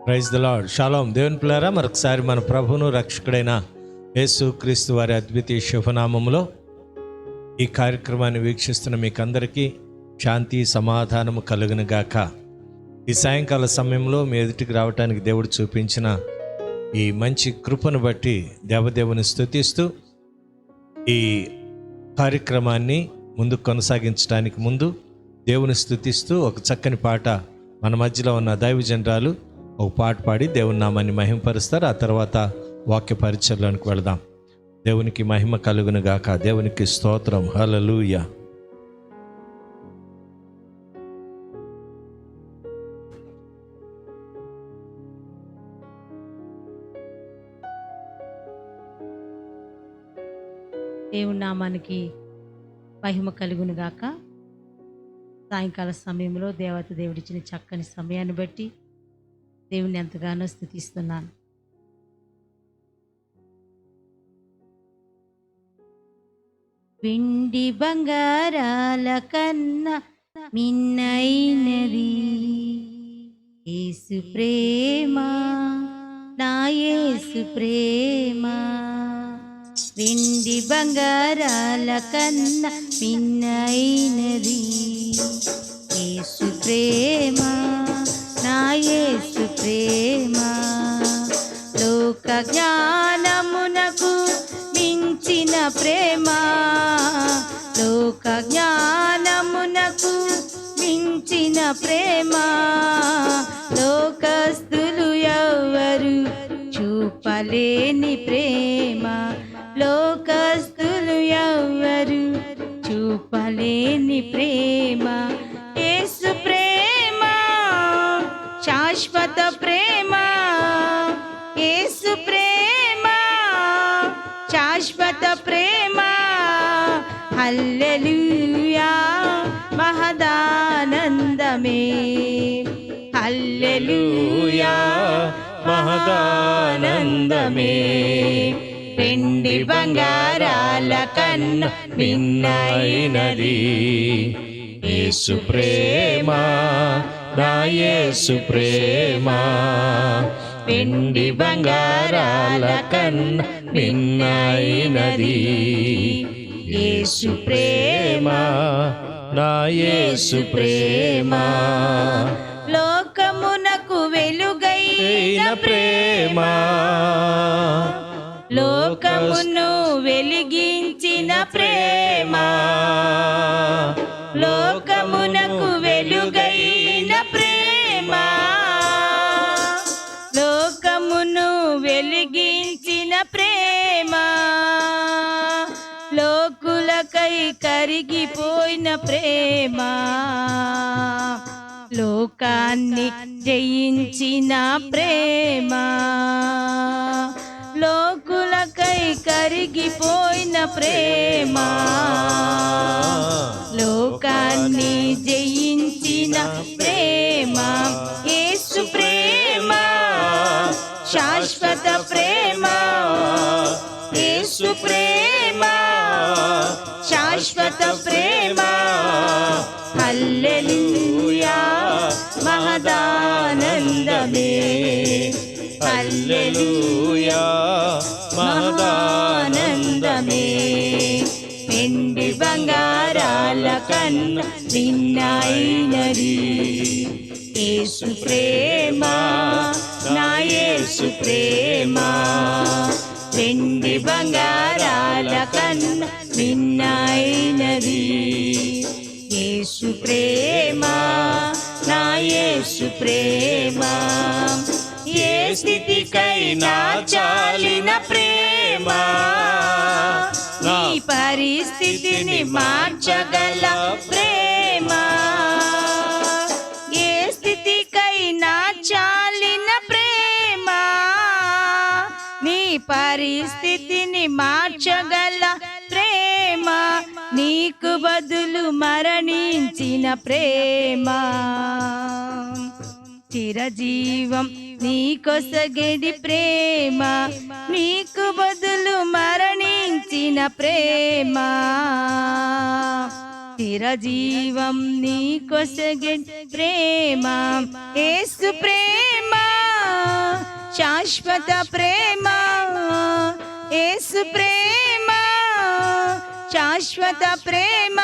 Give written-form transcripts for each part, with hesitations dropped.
Praise the lord. Shalom. దేవుని పిల్లారా, మరొకసారి మన ప్రభువును రక్షకుడైన యేసు క్రీస్తు వారి అద్వితీయ శుభనామములో ఈ కార్యక్రమాన్ని వీక్షిస్తున్న మీకందరికీ శాంతి సమాధానము కలుగును గాక. ఈ సాయంకాల సమయంలో మీ ఎదుటికి రావటానికి దేవుడు చూపించిన ఈ మంచి కృపను బట్టి దేవదేవుని స్తుతిస్తూ ఈ కార్యక్రమాన్ని ముందుకు కొనసాగించడానికి ముందు దేవుని స్తుతిస్తూ ఒక చక్కని పాట మన మధ్యలో ఉన్న దైవజనరాలు ఒక పాట పాడి దేవుని నామాన్ని మహిమపరుస్తారు. ఆ తర్వాత వాక్య పరిచర్లోనికి వెళదాం. దేవునికి మహిమ కలుగును గాక. దేవునికి స్తోత్రం. హల్లెలూయా. దేవుని నామానికి మహిమ కలుగును గాక. సాయంకాల సమయంలో దేవత దేవుడిచ్చిన చక్కని సమయాన్ని బట్టి దేవుని ఎంతగానో స్తుతిస్తున్నాను. వెండి బంగారాల కన్నా మిన్నైనది యేసు ప్రేమ, నా యేసు ప్రేమ. వెండి బంగారాల కన్నా మిన్నైనది యేసు ప్రేమ, నా యేసు ప్రేమ. లోక జ్ఞానమునకు మించిన ప్రేమ, లోక జ్ఞానమునకు మించిన ప్రేమ. లోకస్తులు ఎవ్వరు చూపలేని ప్రేమ, లోకస్తులు ఎవ్వరు చూపలేని ప్రేమ. యేసు ప్రేమ శాశ్వత ప్రేమ, యేసు ప్రేమ శాశ్వత ప్రేమ. హల్లెలూయా మహదానందమే, హల్లెలూయా మహదానందమే. వెండి బంగారాల కన్నా మిన్నైనది యేసు ప్రేమ, నా యేసు ప్రేమ. వెండి బంగారాల కన్నా మిన్నైనది యేసు ప్రేమ, నా యేసు ప్రేమ. లోకమునకు వెలుగైన ప్రేమ, లోకమును వెలిగించిన ప్రేమ, లోకమునకు వెలుగైన ప్రేమ, లోకమును వెలిగించిన ప్రేమ. లోకులకై కరిగిపోయిన ప్రేమ, లోకాన్ని జయించిన ప్రేమ. లోకులకై కరిగిపోయిన ప్రేమ, లోకాన్ని జయించిన ప్రేమ. యేసు ప్రేమ శాశ్వత ప్రేమ, యేసు ప్రేమ శాశ్వత ప్రేమ. హల్లెలూయా మహదానందమే, హల్లెలూయా మహదానందమే. వెండి బంగారాల కన్నా మిన్నైనది యేసు ప్రేమ, నా యేసు ప్రేమ. వెండి బంగారాల కన్నా మిన్నైనది యేసు ప్రేమ, నా యేసు ప్రేమ. ఏ స్థితికైనా చాలిన ప్రేమ, నీ పరిస్థితిని మార్చగల ప్రేమ. ఏ స్థితికైనా చాలిన ప్రేమ, నీ పరిస్థితిని మార్చగల ప్రేమ. నీకు బదులు మరణించిన ప్రేమ, చిరజీవం నీకొసగెడి ప్రేమ. నీకు బదులు మరణించిన ప్రేమ, చిరజీవం నీకొసగెడి ప్రేమ. యేసు ప్రేమ శాశ్వత ప్రేమ, యేసు ప్రేమ, శాశ్వత ప్రేమ.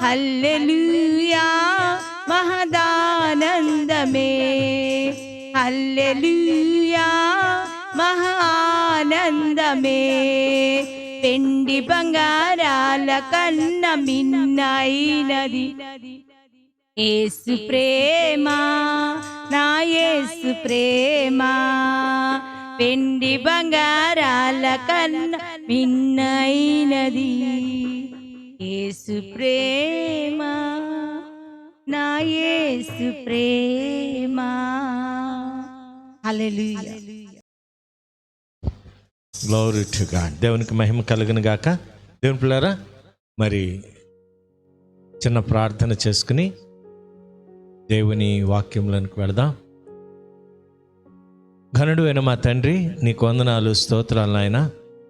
హల్లెలూయా మహదానందమే, హల్లెలూయా మహానందమే. వెండి బంగారాల కన్న మిన్నైనది యేసు ప్రేమ, నా యేసు ప్రేమ. వెండి బంగారాల కన్న మిన్నైనది యేసు ప్రేమ, నా యేసు ప్రేమ. హల్లెలూయా. Glory to God. దేవునికి మహిమ కలుగును గాక. దేవుని పిల్లరా, మరి చిన్న ప్రార్థన చేసుకుని దేవుని వాక్యంలోనికి వెళదాం. ఘనుడు అయిన మా తండ్రి, నీకు వందనాలు, స్తోత్రాలు నాయన.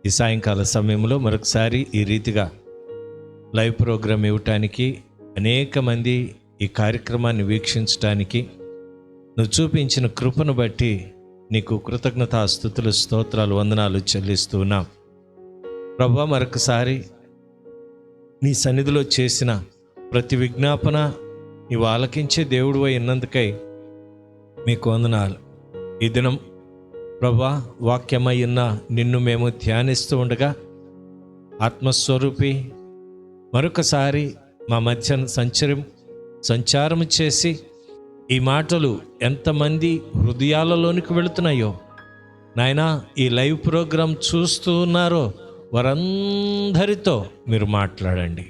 ఈ సాయంకాల సమయంలో మరొకసారి ఈ రీతిగా లైవ్ ప్రోగ్రాం ఇవ్వటానికి, అనేక మంది ఈ కార్యక్రమాన్ని వీక్షించడానికి నువ్వు చూపించిన కృపను బట్టి నీకు కృతజ్ఞతాస్తుతులు, స్తోత్రాలు, వందనాలు చెల్లిస్తూ ఉన్నాం ప్రభువా. మరొకసారి నీ సన్నిధిలో చేసిన ప్రతి విజ్ఞాపన నీవు ఆలకించే దేవుడు అయినందుకై మీకు వందనాలు. ఈ దినం ప్రభువా, వాక్యమై ఉన్న నిన్ను మేము ధ్యానిస్తూ ఉండగా ఆత్మస్వరూపి మరొకసారి మా మధ్య సంచారం చేసి ఈ మాటలు ఎంతమంది హృదయాలలోనికి వెళుతున్నాయో నాయనా, ఈ లైవ్ ప్రోగ్రాం చూస్తూ ఉన్నారో వారందరితో మీరు మాట్లాడండి.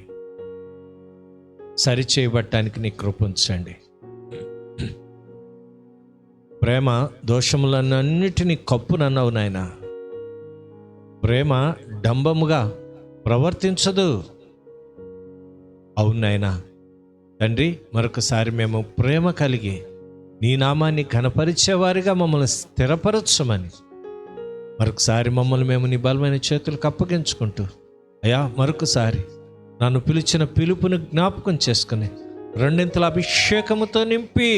సరిచేయబట్టానికి నీ కృప ఉంచండి. ప్రేమ దోషములన్నిటినీ కప్పునన్నావు నాయన. ప్రేమ డంబముగా ప్రవర్తించదు. అవును నాయనా. తండ్రి, మరొకసారి మేము ప్రేమ కలిగి నీ నామాన్ని ఘనపరిచేవారిగా మమ్మల్ని స్థిరపరచమని మరొకసారి మమ్మల్ని మేము నీ బలమైన చేతులకు అప్పగించుకుంటూ, అయ్యా మరొకసారి నన్ను పిలిచిన పిలుపుని జ్ఞాపకం చేసుకుని రెండింతల అభిషేకముతో నింపి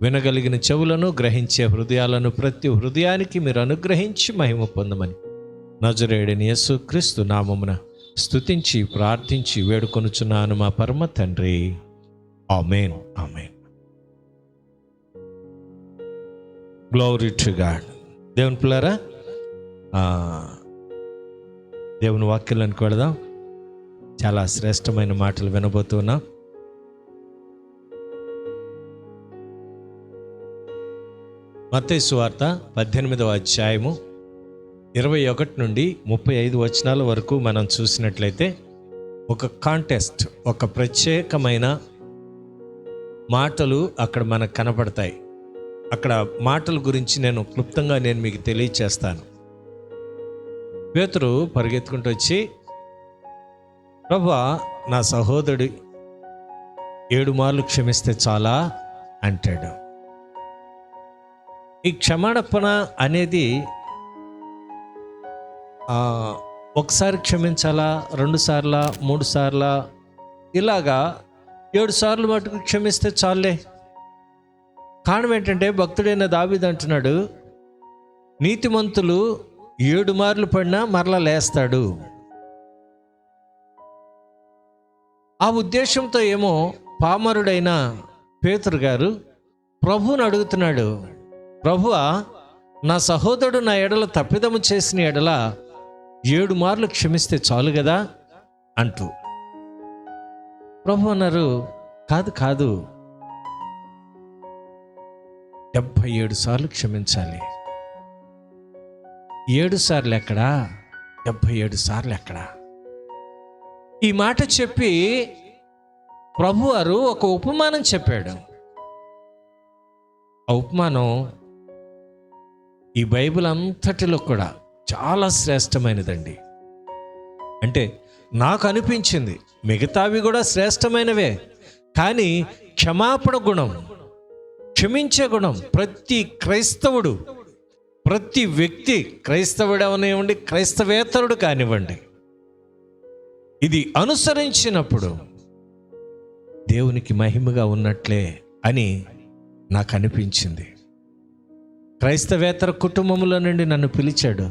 వినగలిగిన చెవులను, గ్రహించే హృదయాలను ప్రతి హృదయానికి మీరు అనుగ్రహించి మహిమ పొందమని నజరేయుడైన యేసుక్రీస్తు నామమున స్తుతించి ప్రార్థించి వేడుకొనుచున్నాను మా పరమ తండ్రి. Amen, amen. Glory to God. దేవుని పిల్లరా, దేవుని వాక్యాలను కొడదాం. చాలా శ్రేష్టమైన మాటలు వినబోతున్నాం. మత్తయి సువార్త 18వ అధ్యాయము 21 నుండి 35 వచనాల వరకు మనం చూసినట్లయితే ఒక కాంటెస్ట్, ఒక ప్రత్యేకమైన మాటలు అక్కడ మనకు కనపడతాయి. అక్కడ మాటల గురించి క్లుప్తంగా నేను మీకు తెలియచేస్తాను. పేతురు పరిగెత్తుకుంటూ వచ్చి, ప్రభువా, నా సహోదరుడు 7 మార్లు క్షమిస్తే చాలా అంటాడు. ఈ క్షమాపణ అనేది ఒకసారి క్షమించాలా, 2 సార్లా, 3 సార్లా, ఇలాగా 7 సార్లు మటుకు క్షమిస్తే చాలే. కారణం ఏంటంటే భక్తుడైన దావీదు అంటున్నాడు, నీతిమంతులు 7 మార్లు పడినా మరలా లేస్తాడు. ఆ ఉద్దేశంతో ఏమో పామరుడైన పేతురు గారు ప్రభువుని అడుగుతున్నాడు, ప్రభువా, నా సహోదరుడు నా ఎడల తప్పిదము చేసిన ఎడల 7 మార్లు క్షమిస్తే చాలు కదా అంటూ. ప్రభు అన్నారు, కాదు 77 సార్లు క్షమించాలి. 7 సార్లు ఎక్కడా, 77 సార్లు ఎక్కడా? ఈ మాట చెప్పి ప్రభువారు ఒక ఉపమానం చెప్పాడు. ఆ ఉపమానం ఈ బైబిల్ అంతటిలో కూడా చాలా శ్రేష్టమైనదండి. అంటే నాకు అనిపించింది మిగతావి కూడా శ్రేష్టమైనవే, కానీ క్షమాపణ గుణం, క్షమించే గుణం ప్రతి క్రైస్తవుడు, ప్రతి వ్యక్తి, క్రైస్తవుడు అవనివ్వండి, క్రైస్తవేతరుడు కానివ్వండి, ఇది అనుసరించినప్పుడు దేవునికి మహిమగా ఉన్నట్లే అని నాకు అనిపించింది. క్రైస్తవేతర కుటుంబంలో నుండి నన్ను పిలిచాడు.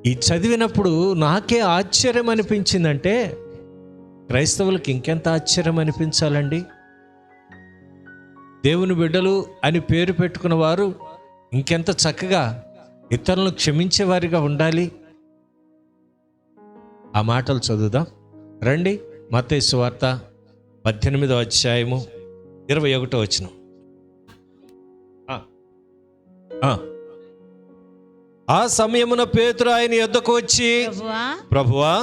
ఈ చదివినప్పుడు నాకే ఆశ్చర్యం అనిపించిందంటే క్రైస్తవులకు ఇంకెంత ఆశ్చర్యం అనిపించాలండి. దేవుని బిడ్డలు అని పేరు పెట్టుకున్న వారు ఇంకెంత చక్కగా ఇతరులను క్షమించేవారిగా ఉండాలి. ఆ మాటలు చదువుదాం రండి. మత్తయి సువార్త 18వ అధ్యాయము 21వ వచనం. ఆ సమయమున పేతురు ఆయన యొద్దకు వచ్చి, ప్రభువా,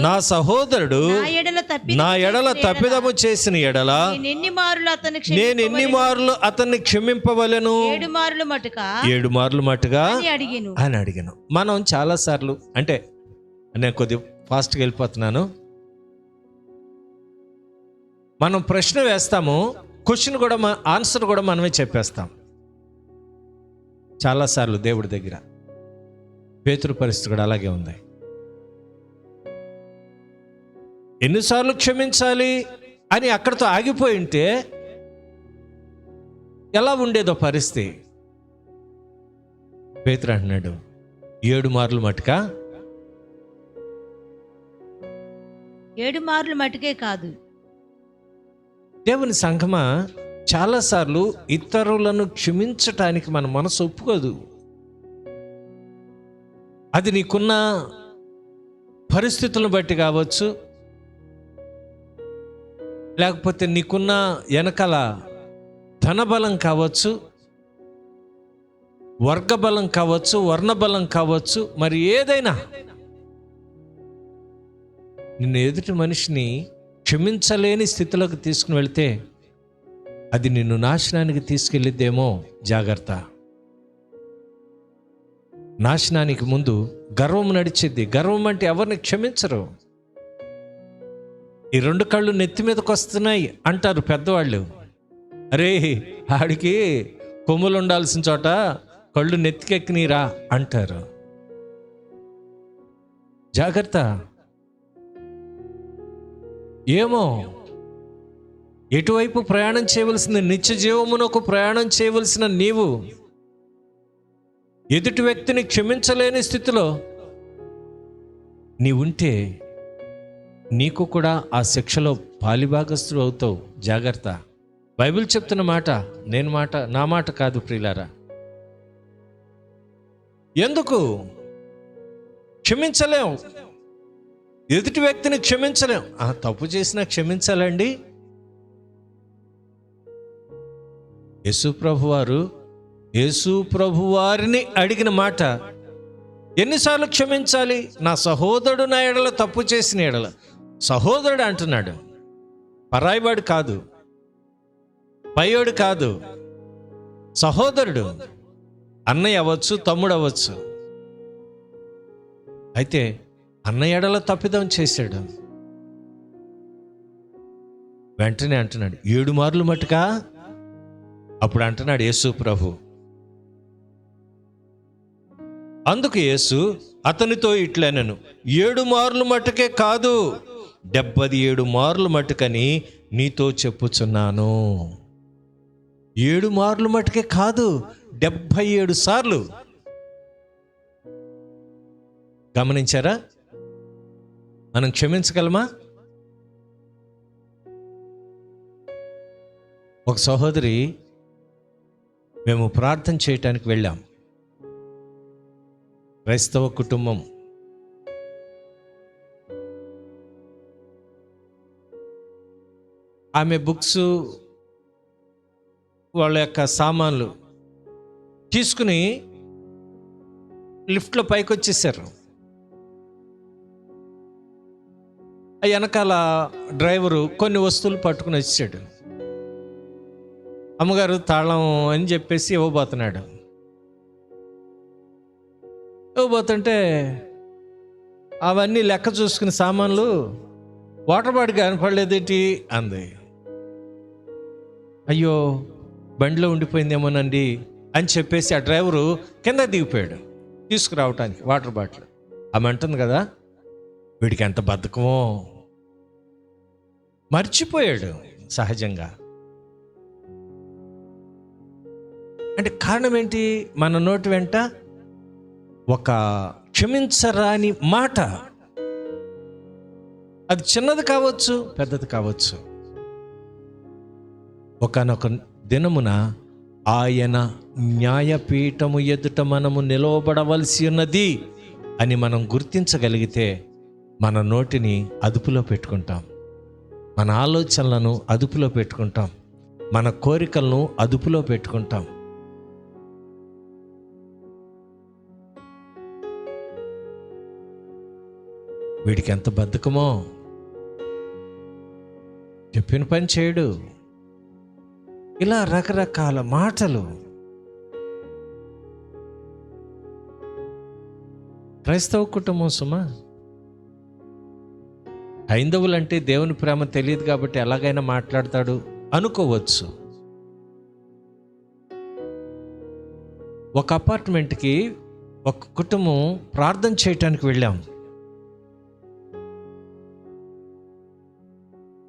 నా సహోదరుడు నా ఎడల తప్పిదము చేసిన ఎడల నేను ఎన్ని మారులు అతన్ని క్షమింపవలెను? 7 మార్లు మటుగా అని అడిగాను. మనం చాలా సార్లు, అంటే నేను కొద్దిగా ఫాస్ట్గా వెళ్ళిపోతున్నాను, మనం ప్రశ్న వేస్తాము, క్వశ్చన్ కూడా ఆన్సర్ కూడా మనమే చెప్పేస్తాం చాలాసార్లు దేవుడి దగ్గర. పేతురు పరిస్థితి కూడా అలాగే ఉంది. ఎన్నిసార్లు క్షమించాలి అని అక్కడితో ఆగిపోయి ఉంటే ఎలా ఉండేదో పరిస్థితి. పేతురు అంటున్నాడు 7 మార్లు మటుకా. 7 మార్లు మటుకే కాదు. దేవుని సంఘమా, చాలాసార్లు ఇతరులను క్షమించటానికి మన మనసు ఒప్పుకోదు. అది నీకున్న పరిస్థితులను బట్టి కావచ్చు, లేకపోతే నీకున్న వెనకాల ధనబలం కావచ్చు, వర్గబలం కావచ్చు, వర్ణబలం కావచ్చు, మరి ఏదైనా నిన్ను ఎదుటి మనిషిని క్షమించలేని స్థితిలోకి తీసుకుని వెళ్తే అది నిన్ను నాశనానికి తీసుకెళ్ళిద్దేమో. జాగ్రత్త. నాశనానికి ముందు గర్వం నడిచిద్ది. గర్వం అంటే ఎవరిని క్షమించరు. ఈ 2 కళ్ళు నెత్తి మీదకి వస్తున్నాయి అంటారు పెద్దవాళ్ళు. అరే, ఆడికి కొమ్ములు ఉండాల్సిన చోట కళ్ళు నెత్తికెక్కినీరా అంటారు. జాగ్రత్త. ఏమో ఎటువైపు ప్రయాణం చేయవలసిన, నిత్య జీవమునకు ప్రయాణం చేయవలసిన నీవు ఎదుటి వ్యక్తిని క్షమించలేని స్థితిలో నీవుంటే నీకు కూడా ఆ శిక్షలో పాలిభాగస్తుడు అవుతావు. జాగ్రత్త. బైబిల్ చెప్తున్న మాట, నా మాట కాదు ప్రియులారా. ఎందుకు క్షమించలేం? ఎదుటి వ్యక్తిని క్షమించలేం. తప్పు చేసినా క్షమించాలండి. యేసు ప్రభు వారిని అడిగిన మాట, ఎన్నిసార్లు క్షమించాలి? నా సహోదరుడు నా ఎడల తప్పు చేసిన ఎడల. సహోదరుడు అంటున్నాడు, పరాయివాడు కాదు, పయ్యోడు కాదు, సహోదరుడు. అన్నయ్య అవ్వచ్చు, తమ్ముడు అవ్వచ్చు. అయితే అన్న ఎడల తప్పిదం చేశాడు. వెంటనే అంటున్నాడు 7 మార్లు మటుకా. అప్పుడు అంటున్నాడు యేసు ప్రభు. అందుకు యేసు అతనితో ఇట్లనెను, 7 మార్లు మటుకే కాదు, 77 మార్లు మటుకని నీతో చెప్పుచున్నాను. 7 మార్లు మటుకే కాదు, 77 సార్లు. గమనించారా? మనం క్షమించగలమా? ఒక సహోదరి, మేము ప్రార్థన చేయటానికి వెళ్ళాం. క్రైస్తవ కుటుంబం. ఆమె బుక్స్, వాళ్ళ యొక్క సామాన్లు తీసుకుని లిఫ్ట్లో పైకి వచ్చేసారు. ఆ వెనకాల డ్రైవరు కొన్ని వస్తువులు పట్టుకుని వచ్చాడు. అమ్మగారు తాళం అని చెప్పేసి ఇవ్వబోతున్నాడు. ఇవ్వబోతుంటే అవన్నీ లెక్క చూసుకుని సామాన్లు, వాటర్ బాటిల్ కనపడలేదేంటి అంది. అయ్యో, బండిలో ఉండిపోయిందేమోనండి అని చెప్పేసి ఆ డ్రైవరు కింద దిగిపోయాడు తీసుకురావటానికి వాటర్ బాటిల్. ఆమె అంటుంది కదా, వీడికి ఎంత బద్ధకమో, మర్చిపోయాడు సహజంగా. అంటే కారణం ఏంటి? మన నోటి వెంట ఒక క్షమించరాని మాట, అది చిన్నది కావచ్చు, పెద్దది కావచ్చు. ఒకానొక దినమున ఆయన న్యాయపీఠము ఎదుట మనము నిలవబడవలసి ఉన్నది అని మనం గుర్తించగలిగితే మన నోటిని అదుపులో పెట్టుకుంటాం, మన ఆలోచనలను అదుపులో పెట్టుకుంటాం, మన కోరికలను అదుపులో పెట్టుకుంటాం. వీడికి ఎంత బద్ధకమో, చెప్పిన పని చేయడు, ఇలా రకరకాల మాటలు. క్రైస్తవ కుటుంబం సుమా, హైందవులంటే దేవుని ప్రేమ తెలియదు కాబట్టి ఎలాగైనా మాట్లాడతాడు అనుకోవచ్చు. ఒక అపార్ట్మెంట్కి ఒక కుటుంబం ప్రార్థన చేయటానికి వెళ్ళాం.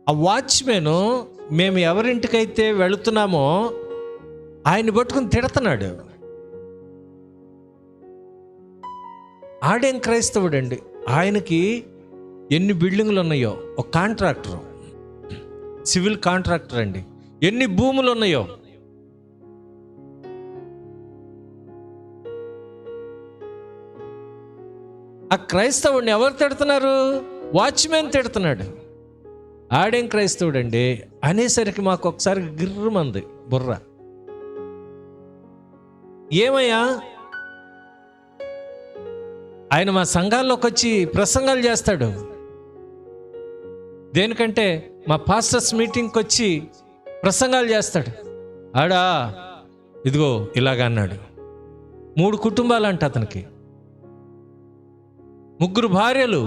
ఆ వాచ్మెన్ మేము ఎవరింటికైతే వెళుతున్నామో ఆయన్ని పట్టుకుని తిడుతున్నాడు. ఆడేం క్రైస్తవుడండి, ఆయనకి ఎన్ని బిల్డింగులు ఉన్నాయో, ఒక కాంట్రాక్టర్, సివిల్ కాంట్రాక్టర్ అండి, ఎన్ని భూములు ఉన్నాయో. ఆ క్రైస్తవుడిని ఎవరు తిడుతున్నారు? వాచ్మెన్ తిడుతున్నాడు. ఆడేం క్రైస్తవుడండి అనేసరికి మాకు ఒకసారి గిర్రమంది బుర్ర. ఏమయ్యా, ఆయన మా సంఘాల్లోకి వచ్చి ప్రసంగాలు చేస్తాడు. దేనికంటే మా పాస్టర్స్ మీటింగ్కి వచ్చి ప్రసంగాలు చేస్తాడు. ఆడా ఇదిగో ఇలాగ అన్నాడు. 3 కుటుంబాలు అంట అతనికి, 3 భార్యలు.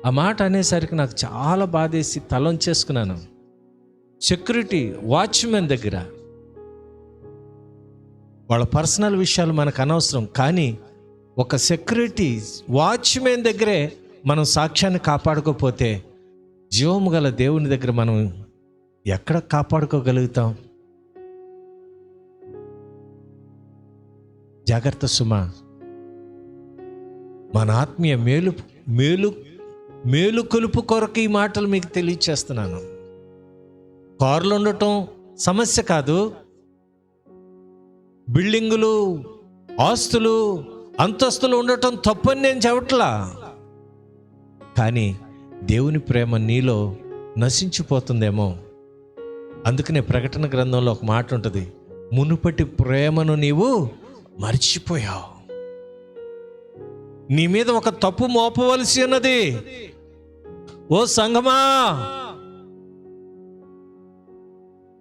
ఆ మాట అనేసరికి నాకు చాలా బాధేసి తలంచేసుకున్నాను. సెక్యూరిటీ వాచ్మెన్ దగ్గర వాళ్ళ పర్సనల్ విషయాలు మనకు అనవసరం, కానీ ఒక సెక్యూరిటీ వాచ్మెన్ దగ్గరే మనం సాక్ష్యాన్ని కాపాడుకోకపోతే జీవము గల దేవుని దగ్గర మనం ఎక్కడ కాపాడుకోగలుగుతాం? జాగ్రత్త సుమా. మన ఆత్మీయ మేలు కొలుపు కొరకు ఈ మాటలు మీకు తెలియచేస్తున్నాను. కార్లు ఉండటం సమస్య కాదు, బిల్డింగులు, ఆస్తులు, అంతస్తులు ఉండటం తప్పని నేను చెప్పట్లా. కానీ దేవుని ప్రేమ నీలో నశించిపోతుందేమో. అందుకనే ప్రకటన గ్రంథంలో ఒక మాట ఉంటుంది, మునుపటి ప్రేమను నీవు మర్చిపోయావు. నీ మీద ఒక తప్పు మోపవలసి ఉన్నది. ఓ సంఘమా,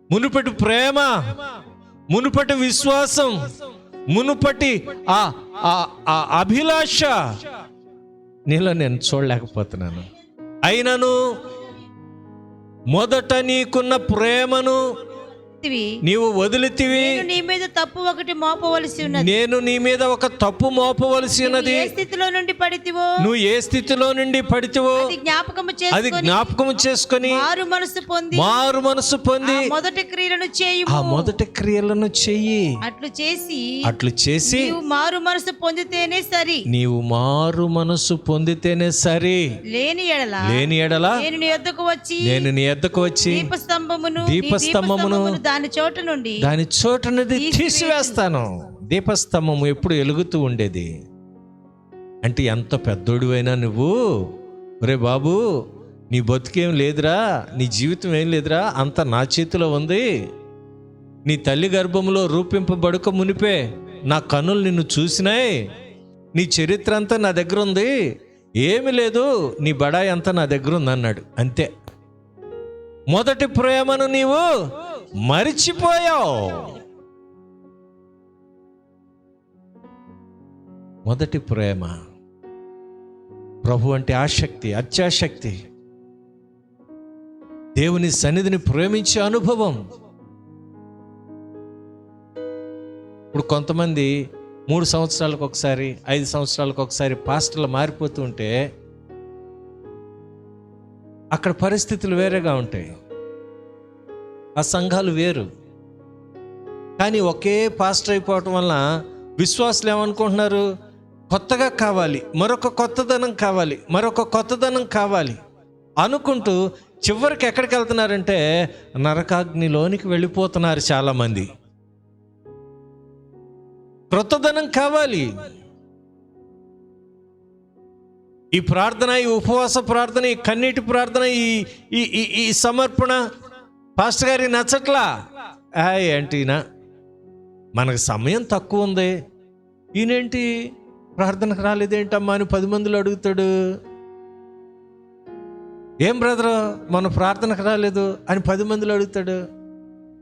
మునుపటి ప్రేమ, మునుపటి విశ్వాసం, మునుపటి ఆ అభిలాష నీలో నేను చూడలేకపోతున్నాను. అయినను మొదట నీకున్న ప్రేమను నీవు వదిలితివి. నేను నీ మీద తప్పు ఒకటి మోపవలసి ఉన్నది. నేను నీ మీద ఒక తప్పు మోపవలసి ఉన్నది. ఏ స్థితిలో నుండి పడితివో, నువ్వు ఏ స్థితిలో నుండి పడితివో అది జ్ఞాపకం చేసుకొని మారు మనసు పొంది మొదటి క్రియలను చేయి. ఆ మొదటి క్రియలను చెయ్యి. అట్లు చేసి నీవు మారు మనసు పొందితేనే సరి. లేని ఎడల నేను నీ యొద్దకు వచ్చి దీపస్తంభమును దాని చోట నుండి తీసివేస్తాను. దీపస్తంభము ఎప్పుడు వెలుగుతూ ఉండేది. అంటే ఎంత పెద్దోడివైనా నువ్వు, ఒరే బాబు నీ బతుకేం లేదురా, నీ జీవితం ఏం లేదురా, అంత నా చేతిలో ఉంది. నీ తల్లి గర్భంలో రూపింపబడుక మునిపే నా కన్నులు నిన్ను చూసినాయి. నీ చరిత్ర అంతా నా దగ్గర ఉంది, ఏమి లేదు, నీ బడాయి అంతా నా దగ్గర ఉంది అన్నాడు. అంతే. మొదటి ప్రేమను నీవు మరిచిపోయావు. మొదటి ప్రేమ, ప్రభు అంటే ఆసక్తి, అత్యాసక్తి, దేవుని సన్నిధిని ప్రేమించే అనుభవం. ఇప్పుడు కొంతమంది 3 సంవత్సరాలకు ఒకసారి, 5 సంవత్సరాలకు ఒకసారి పాస్టర్లు మారిపోతూ ఉంటే అక్కడ పరిస్థితులు వేరేగా ఉంటాయి, ఆ సంఘాలు వేరు. కానీ ఒకే పాస్టర్ అయిపోవటం వల్ల విశ్వాసులు ఏమనుకుంటున్నారు, కొత్తగా కావాలి, మరొక కొత్తదనం కావాలి, మరొక కొత్తదనం కావాలి అనుకుంటూ చివరికి ఎక్కడికి వెళ్తున్నారంటే నరకాగ్నిలోనికి వెళ్ళిపోతున్నారు చాలామంది. క్రొత్తదనం కావాలి. ఈ ప్రార్థన, ఈ ఉపవాస ప్రార్థన, ఈ కన్నీటి ప్రార్థన, ఈ సమర్పణ పాస్టర్ గారికి నచ్చట్లా. ఏంటినా మనకు సమయం తక్కువ ఉంది, ఈయనేంటి ప్రార్థనకు రాలేదేంటమ్మా అని 10 మందిలో అడుగుతాడు. ఏం బ్రదరు మన ప్రార్థనకు రాలేదు అని 10 మందిలో అడుగుతాడు.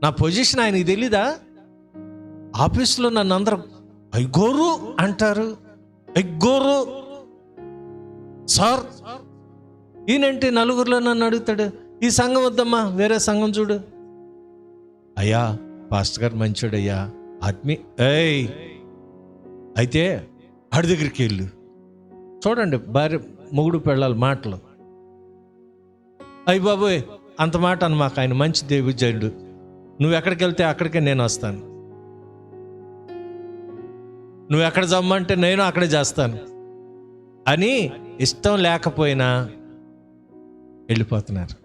నా పొజిషన్ ఆయనకి తెలీదా? ఆఫీసులో నన్ను అందరూ అయ్గోరు అంటారు, అయ్గోరు సార్. ఈయనంటే నలుగురిలో నన్ను అడుగుతాడు, ఈ సంఘం వద్దమ్మా వేరే సంఘం చూడు. అయ్యా పాస్టర్ గారు మంచోడయ్యా, అయితే ఆడి దగ్గరికి వెళ్ళు. చూడండి భార్య మొగుడు పెళ్ళాలి మాటలు. అయ్యి బాబోయ్ అంత మాట అని మాకు ఆయన మంచి దేవుజనుడు, నువ్వు ఎక్కడికి వెళ్తే అక్కడికే నేను వస్తాను, నువ్వు ఎక్కడ జమ్మంటే నేను అక్కడే చేస్తాను అని ఇష్టం లేకపోయినా వెళ్ళిపోతున్నారు.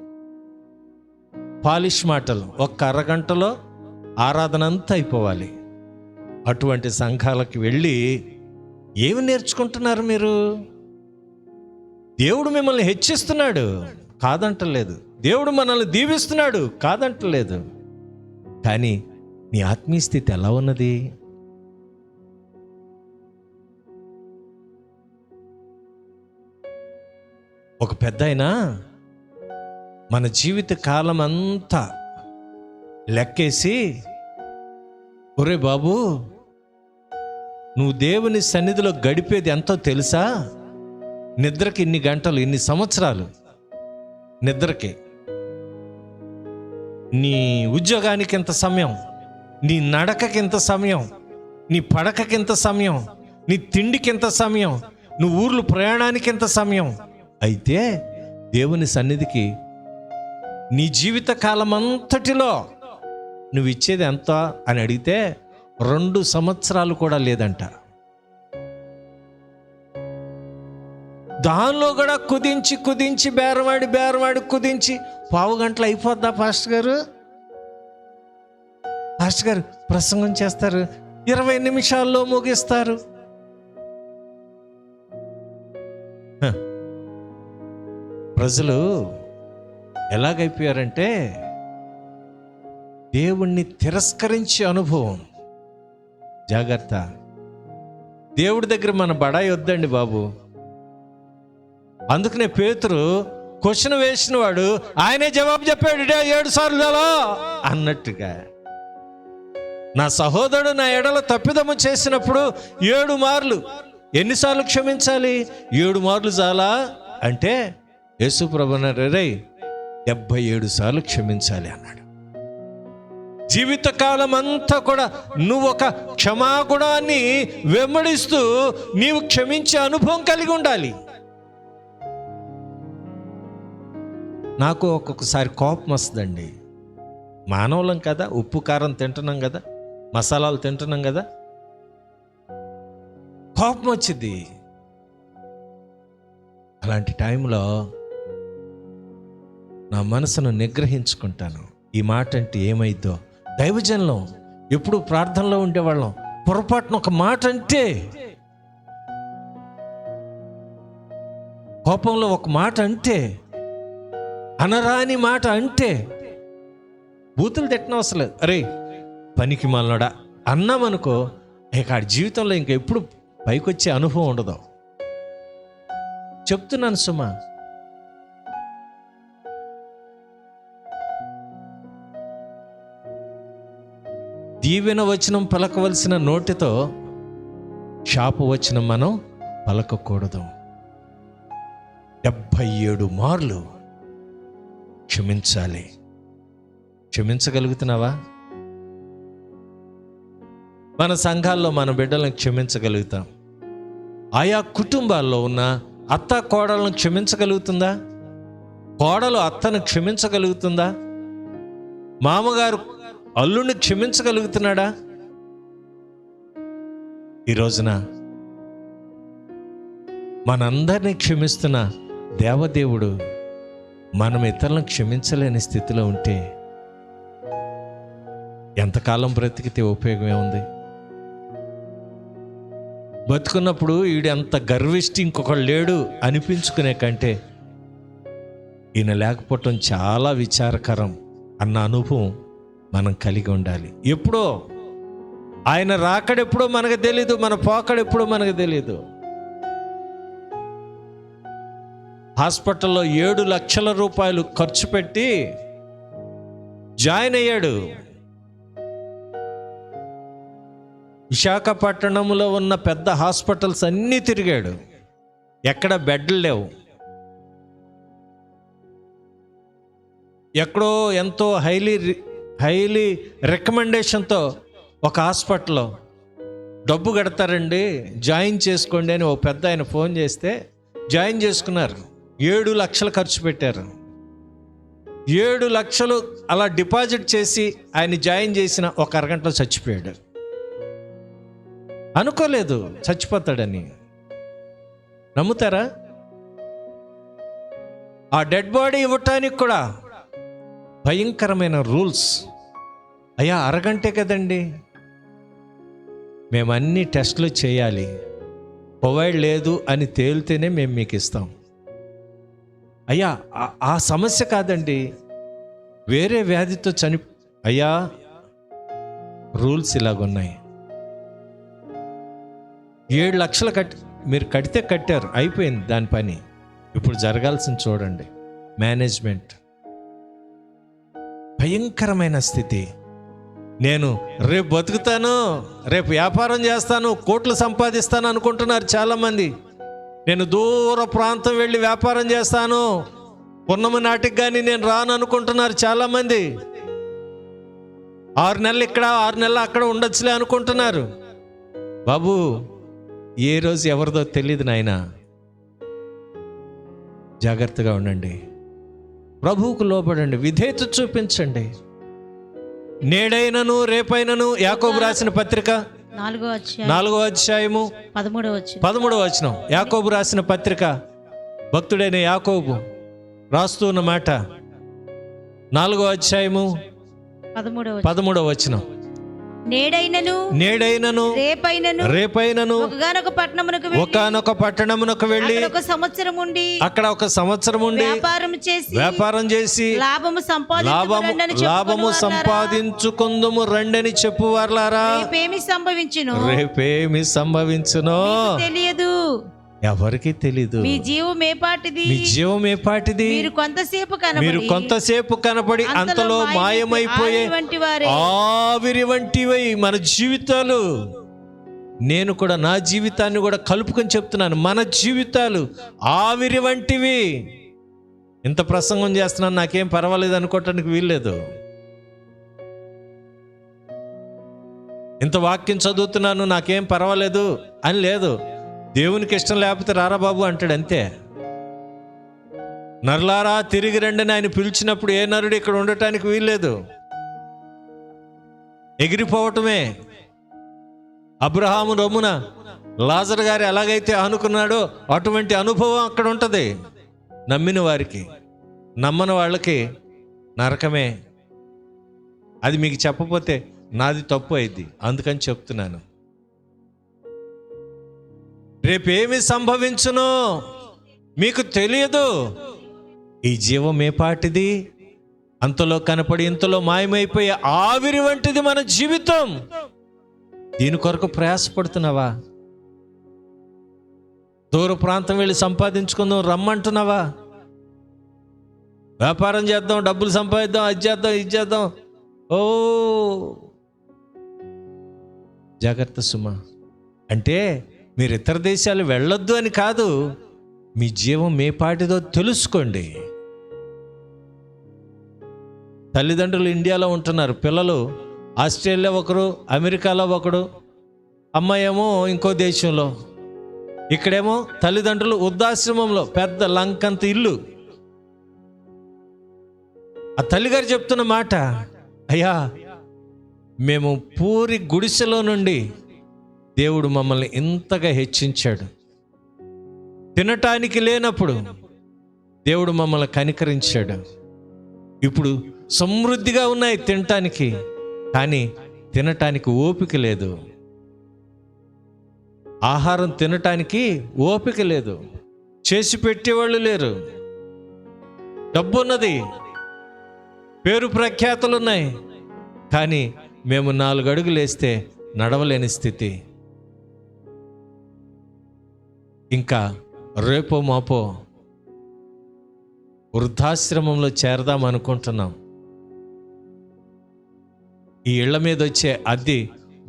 పాలిష్ మాటలు, ఒక్క అరగంటలో ఆరాధన అంతా అయిపోవాలి. అటువంటి సంఘాలకు వెళ్ళి ఏమి నేర్చుకుంటున్నారు మీరు? దేవుడు మిమ్మల్ని హెచ్చిస్తున్నాడు కాదంటలేదు, దేవుడు మనల్ని దీవిస్తున్నాడు కాదంటలేదు, కానీ నీ ఆత్మీయ స్థితి ఎలా ఉన్నది? ఒక పెద్దాయన మన జీవిత కాలం అంతా లెక్కేసి, ఒరే బాబు నువ్వు దేవుని సన్నిధిలో గడిపేది ఎంతో తెలుసా? నిద్రకి ఇన్ని గంటలు, ఇన్ని సంవత్సరాలు నిద్రకి, నీ ఉద్యోగానికి ఎంత సమయం, నీ నడకకి ఎంత సమయం, నీ పడకకి ఎంత సమయం, నీ తిండికి ఎంత సమయం, నువ్వు ఊర్లు ప్రయాణానికి ఎంత సమయం. అయితే దేవుని సన్నిధికి నీ జీవిత కాలం అంతటిలో నువ్వు ఇచ్చేది ఎంత అని అడిగితే 2 సంవత్సరాలు కూడా లేదంట. దానిలో కూడా కుదించి బేరవాడి కుదించి 15 గంటలు అయిపోద్దా పాస్టర్ గారు? పాస్టర్ గారు ప్రసంగం చేస్తారు, 20 నిమిషాల్లో ముగిస్తారు. ప్రజలు ఎలాగైపోయారంటే దేవుణ్ణి తిరస్కరించే అనుభవం. జాగ్రత్త, దేవుడి దగ్గర మన బడాయి వద్దండి బాబు. అందుకనే పేతురు క్వశ్చన్ వేసిన వాడు ఆయనే జవాబు చెప్పాడు 7 సార్లు అన్నట్టుగా. నా సహోదరుడు నా ఎడల తప్పిదము చేసినప్పుడు 7 మార్లు. ఎన్నిసార్లు క్షమించాలి? 7 మార్లు చాలా అంటే యేసు ప్రభువునరే 77 సార్లు క్షమించాలి అన్నాడు. జీవితకాలం అంతా కూడా నువ్వు ఒక క్షమాగుణాన్ని వెంబడిస్తూ నీవు క్షమించే అనుభవం కలిగి ఉండాలి. నాకు ఒక్కొక్కసారి కోపం వస్తుందండి. మానవులం కదా, ఉప్పు కారం తింటున్నాం కదా, మసాలాలు తింటున్నాం కదా, కోపం వచ్చింది. అలాంటి టైంలో నా మనసును నిగ్రహించుకుంటాను. ఈ మాట అంటే ఏమైద్దో. దైవజనులం ఎప్పుడు ప్రార్థనలో ఉండేవాళ్ళం, పొరపాటున ఒక మాట అంటే, కోపంలో ఒక మాట అంటే, అనరాని మాట అంటే బూతులు తిట్టడం అసలు అరే పనికి మళ్ళడా అన్నామనుకో, ఇక ఆ జీవితంలో ఇంకెప్పుడు పైకి వచ్చే అనుభవం ఉండదు. చెప్తున్నాను సుమా. దీవెన వచనం పలకవలసిన నోటితో శాప వచనం మనం పలకకూడదు. 77 మార్లు క్షమించాలి. క్షమించగలుగుతున్నావా? మన సంఘాల్లో మన బిడ్డలను క్షమించగలుగుతాం. ఆయా కుటుంబాల్లో ఉన్న అత్త కోడలను క్షమించగలుగుతుందా? కోడలు అత్తను క్షమించగలుగుతుందా? మామగారు అల్లుడిని క్షమించగలుగుతున్నాడా? ఈ రోజున మనందరినీ క్షమిస్తున్న దేవదేవుడు మనం ఇతరులను క్షమించలేని స్థితిలో ఉంటే ఎంతకాలం బ్రతికితే ఉపయోగమే ఉంది? బతుకున్నప్పుడు ఈడు ఎంత గర్విష్టి ఇంకొకడు లేడు అనిపించుకునే కంటే ఈయన లేకపోవటం చాలా విచారకరం అన్న అనుభవం మనం కలిగి ఉండాలి. ఎప్పుడో ఆయన రాకడెప్పుడో మనకు తెలీదు, మన పోకడెప్పుడో మనకు తెలీదు. హాస్పిటల్లో 7 లక్షల రూపాయలు ఖర్చు పెట్టి జాయిన్ అయ్యాడు. విశాఖపట్నంలో ఉన్న పెద్ద హాస్పిటల్స్ అన్నీ తిరిగాడు, ఎక్కడ బెడ్లు లేవు. ఎక్కడో ఎంతో హైలీ రికమెండేషన్తో ఒక హాస్పిటల్లో డబ్బు కడతారండి, జాయిన్ చేసుకోండి అని ఓ పెద్ద ఆయన ఫోన్ చేస్తే జాయిన్ చేసుకున్నారు. 7 లక్షలు ఖర్చు పెట్టారు. 7 లక్షలు అలా డిపాజిట్ చేసి ఆయన జాయిన్ చేసిన ఒక అరగంటలో చచ్చిపోయాడు. అనుకోలేదు చచ్చిపోతాడని. నమ్ముతారా? ఆ డెడ్ బాడీ ఇవ్వటానికి కూడా భయంకరమైన రూల్స్. అయ్యా అరగంటే కదండి, మేము అన్ని టెస్టులు చేయాలి, కోవిడ్ లేదు అని తేలితేనే మేము మీకు ఇస్తాం. అయ్యా ఆ సమస్య కాదండి, వేరే వ్యాధితో అయ్యా రూల్స్ ఇలాగున్నాయి. 7 లక్షలు మీరు కడితే కట్టారు, అయిపోయింది దాని పని. ఇప్పుడు జరగాల్సింది చూడండి, మేనేజ్మెంట్. భయంకరమైన స్థితి. నేను రేపు బతుకుతాను, రేపు వ్యాపారం చేస్తాను, కోట్లు సంపాదిస్తాను అనుకుంటున్నారు చాలామంది. నేను దూర ప్రాంతం వెళ్ళి వ్యాపారం చేస్తాను, పున్నమి నాటికి కానీ నేను రాను అనుకుంటున్నారు చాలామంది. 6 నెలలు ఇక్కడ 6 నెలలు అక్కడ ఉండొచ్చులే అనుకుంటున్నారు. బాబు, ఏ రోజు ఎవరిదో తెలియదు నాయన. జాగ్రత్తగా ఉండండి, ప్రభువుకు లోబడండి, విధేయత చూపించండి. నేడైనను రేపైనను యాకోబు రాసిన పత్రిక 4వ అధ్యాయము 13వ వచనం. యాకోబు రాసిన పత్రిక, భక్తుడైన యాకోబు రాస్తూ ఉన్న మాట, 4వ అధ్యాయము 13వ వచనం. నేడైనను రేపైనను ఒకానొక పట్టణమునకు వెళ్ళి అక్కడ ఒక సంవత్సరం ఉండి వ్యాపారం చేసి లాభము సంపాదించుకుందుము రండని చెప్పువార్లారా. రేపేమి సంభవించునో తెలియదు, ఎవరికి తెలీదు. మీ జీవం ఏపాటిది, మీరు కొంతసేపు కనపడి అంతలో మాయమైపోయే ఆవిరి వంటివై మన జీవితాలు. నేను కూడా నా జీవితాన్ని కూడా కలుపుకొని చెప్తున్నాను, మన జీవితాలు ఆవిరి వంటివి. ఇంత ప్రసంగం చేస్తున్నాను, నాకేం పర్వాలేదు అనుకోవటానికి వీల్లేదు. ఇంత వాక్యం చదువుతున్నాను, నాకేం పర్వాలేదు అని లేదు. దేవునికి ఇష్టం లేకపోతే రారా బాబు అంటాడు, అంతే. నరులారా తిరిగి రండి అని ఆయన పిలిచినప్పుడు ఏ నరుడు ఇక్కడ ఉండటానికి వీల్లేదు, ఎగిరిపోవటమే. అబ్రహాము రొమ్మున లాజరు గారు ఎలాగైతే అనుకున్నాడో అటువంటి అనుభవం అక్కడ ఉంటుంది. నమ్మిన వారికి, నమ్మని వాళ్ళకి నరకమే. అది మీకు చెప్పకపోతే నాది తప్పు అయింది, అందుకని చెప్తున్నాను. రేపేమి సంభవించునో మీకు తెలియదు. ఈ జీవం ఏపాటిది, అంతలో కనపడి ఇంతలో మాయమైపోయే ఆవిరి వంటిది మన జీవితం. దీని కొరకు ప్రయాసపడుతున్నావా? దూర ప్రాంతం వెళ్ళి సంపాదించుకుందాం రమ్మంటున్నావా? వ్యాపారం చేద్దాం, డబ్బులు సంపాదిద్దాం, అది చేద్దాం, ఇది చేద్దాం. ఓ జాగ్రత్త సుమా. అంటే మీరు ఇతర దేశాలు వెళ్ళొద్దు అని కాదు, మీ జీవం ఏ పాటిదో తెలుసుకోండి. తల్లిదండ్రులు ఇండియాలో ఉంటున్నారు, పిల్లలు ఆస్ట్రేలియా ఒకరు, అమెరికాలో ఒకడు, అమ్మాయి ఏమో ఇంకో దేశంలో. ఇక్కడేమో తల్లిదండ్రులు వృద్ధాశ్రమంలో, పెద్ద లంకంత ఇల్లు. ఆ తల్లిగారు చెప్తున్న మాట, అయ్యా మేము పూరి గుడిసెలో నుండి దేవుడు మమ్మల్ని ఇంతగా హెచ్చించాడు. తినటానికి లేనప్పుడు దేవుడు మమ్మల్ని కనికరించాడు. ఇప్పుడు సమృద్ధిగా ఉన్నాయి తినటానికి, కానీ తినటానికి ఓపిక లేదు. ఆహారం తినటానికి ఓపిక లేదు, చేసి పెట్టేవాళ్ళు లేరు. డబ్బున్నది, పేరు ప్రఖ్యాతులు ఉన్నాయి, కానీ మేము 4 అడుగులు వేస్తే నడవలేని స్థితి. ఇంకా రేపో మాపో వృద్ధాశ్రమంలో చేరదాం అనుకుంటున్నాం. ఈ ఇళ్ల మీద వచ్చే అద్దె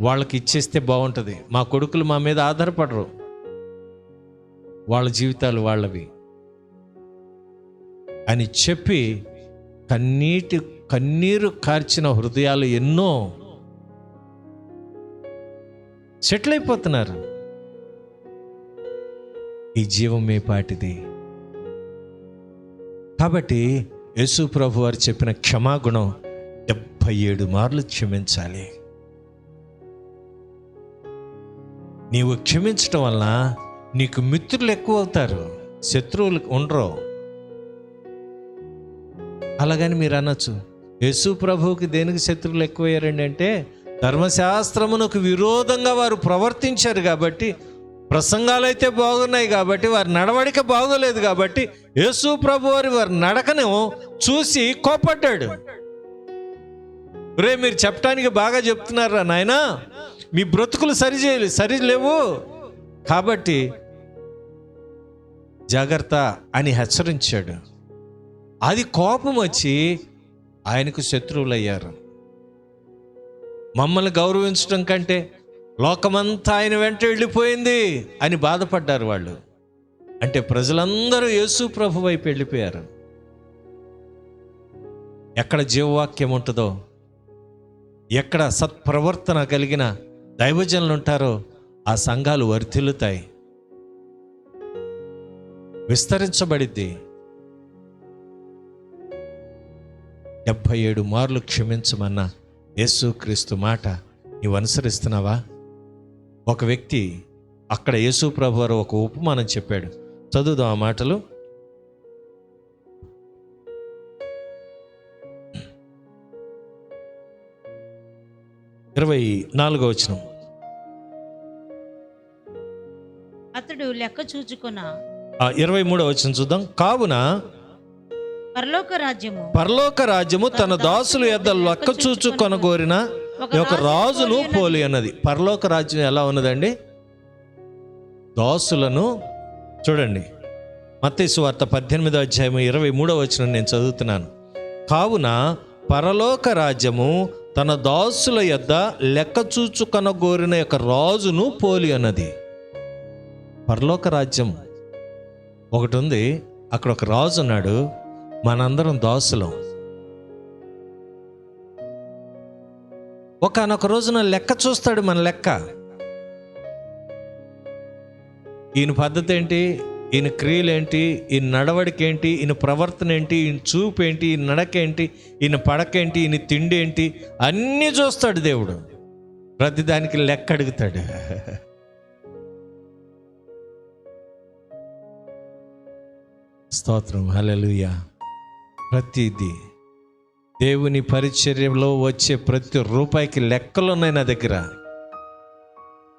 వాళ్ళకి ఇచ్చేస్తే బాగుంటుంది. మా కొడుకులు మా మీద ఆధారపడరు, వాళ్ళ జీవితాలు వాళ్ళవి అని చెప్పి కన్నీరు కార్చిన హృదయాలు ఎన్నో సెటిల్ అయిపోతున్నారు. ఈ జీవం ఏ పాటిది. కాబట్టి యేసు ప్రభు వారు చెప్పిన క్షమాగుణం 77 మార్లు క్షమించాలి. నీవు క్షమించటం వలన నీకు మిత్రులు ఎక్కువ అవుతారు, శత్రువులు ఉండరు. అలాగని మీరు అనొచ్చు, యేసు ప్రభువుకి దేనికి శత్రువులు ఎక్కువయ్యారండి అంటే, ధర్మశాస్త్రమునకు విరోధంగా వారు ప్రవర్తించారు కాబట్టి, ప్రసంగాలైతే బాగున్నాయి కాబట్టి, వారి నడవడిక బాగోలేదు కాబట్టి యేసు ప్రభు వారి నడకను చూసి కోపడ్డాడు. రే, మీరు చెప్పడానికి బాగా చెప్తున్నారా నాయనా, మీ బ్రతుకులు సరిలేవు కాబట్టి జాగ్రత్త అని హెచ్చరించాడు. అది కోపం వచ్చి ఆయనకు శత్రువులయ్యారు. మమ్మల్ని గౌరవించడం కంటే లోకమంతా ఆయన వెంట వెళ్ళిపోయింది అని బాధపడ్డారు వాళ్ళు. అంటే ప్రజలందరూ యేసు ప్రభు వైపు వెళ్ళిపోయారు. ఎక్కడ జీవవాక్యం ఉంటుందో, ఎక్కడ సత్ప్రవర్తన కలిగిన దైవజనులు ఉంటారో ఆ సంఘాలు వర్ధిల్లుతాయి, విస్తరించబడిద్ది. 77 మార్లు క్షమించమన్న యేసుక్రీస్తు మాట నీవు అనుసరిస్తున్నావా? ఒక వ్యక్తి అక్కడ యేసు ప్రభు వారు ఒక ఉపమానం చెప్పాడు. చదువుదాం ఆ మాటలు. 24వ వచనం. అతడు లెక్క చూచుకొన 23వ వచనం చూద్దాం. కావున పరలోక రాజ్యము తన దాసుల యొద్ద లెక్క చూచుకొనగోరిన ఒక రాజును పోలి అన్నది. పరలోక రాజ్యం ఎలా ఉన్నదండి? దాసులను చూడండి, మత్తయి సువార్త 18వ అధ్యాయం 23వ వచనం నేను చదువుతున్నాను. కావున పరలోక రాజ్యము తన దాసుల యొద్ద లెక్క చూచుకొనగోరిన ఒక రాజును పోలి అన్నది. పరలోక రాజ్యం ఒకటి ఉంది, అక్కడ ఒక రాజు ఉన్నాడు, మనందరం దాసులం. ఒకనొక రోజున లెక్క చూస్తాడు, మన లెక్క. ఈయన పద్ధతి ఏంటి, ఈయన క్రియలేంటి, ఈయన నడవడికేంటి, ఈయన ప్రవర్తన ఏంటి, ఈయన చూపు ఏంటి, ఈయన నడకేంటి, ఈయన పడకేంటి, ఈయన తిండి ఏంటి, అన్నీ చూస్తాడు దేవుడు. ప్రతిదానికి లెక్క అడుగుతాడు. స్తోత్రం, హల్లెలూయా. ప్రతిదీ దేవుని పరిచర్యలో వచ్చే ప్రతి రూపాయికి లెక్కలు ఉన్నాయి నా దగ్గర.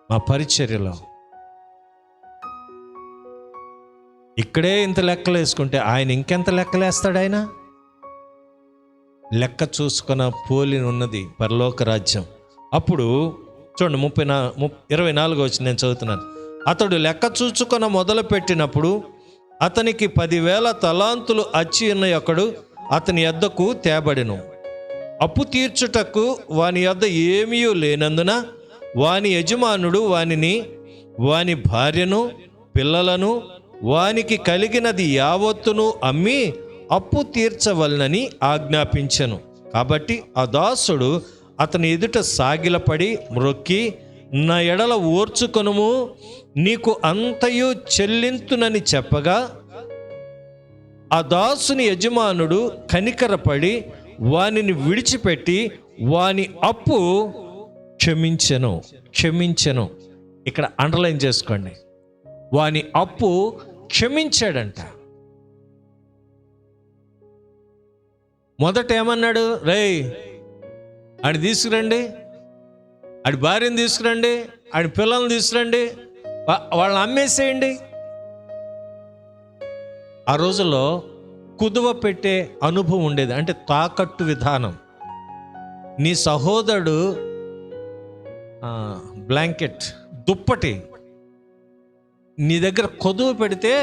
మా పరిచర్యలో ఇక్కడే ఇంత లెక్కలు వేసుకుంటే ఆయన ఇంకెంత లెక్కలు వేస్తాడు ఆయన? లెక్క చూసుకున్న పోలి ఉన్నది పరలోక రాజ్యం. అప్పుడు చూడండి 24వ వచనం నేను చదువుతున్నాను. అతడు లెక్క చూచుకొన మొదలు పెట్టినప్పుడు అతనికి 10,000 తలాంతులు అచ్చి ఉన్న ఒకడు అతని యొద్దకు తేబడెను. అప్పు తీర్చుటకు వాని యొద్ద ఏమీ లేనందున వాని యజమానుడు వానిని, వాని భార్యను, పిల్లలను, వానికి కలిగినది యావత్తును అమ్మి అప్పు తీర్చవలనని ఆజ్ఞాపించెను. కాబట్టి ఆ దాసుడు అతని ఎదుట సాగిలపడి మ్రొక్కి, నా ఎడల ఓర్చుకొనుము, నీకు అంతయు చెల్లింతునని చెప్పగా, ఆ దాసుని యజమానుడు కనికరపడి వానిని విడిచిపెట్టి వాని అప్పు క్షమించెను. ఇక్కడ అండర్లైన్ చేసుకోండి, వాని అప్పు క్షమించాడంట. మొదట ఏమన్నాడు? రేయ్, ఆడి తీసుకురండి, ఆడి భార్యను తీసుకురండి, ఆడి పిల్లల్ని తీసుకురండి, వాళ్ళని అమ్మేసేయండి. ఆ రోజుల్లో కుదువ పెట్టే అనుభవం ఉండేది, అంటే తాకట్టు విధానం. నీ సహోదరుడు బ్లాంకెట్, దుప్పటి నీ దగ్గర కొదువ పెడితే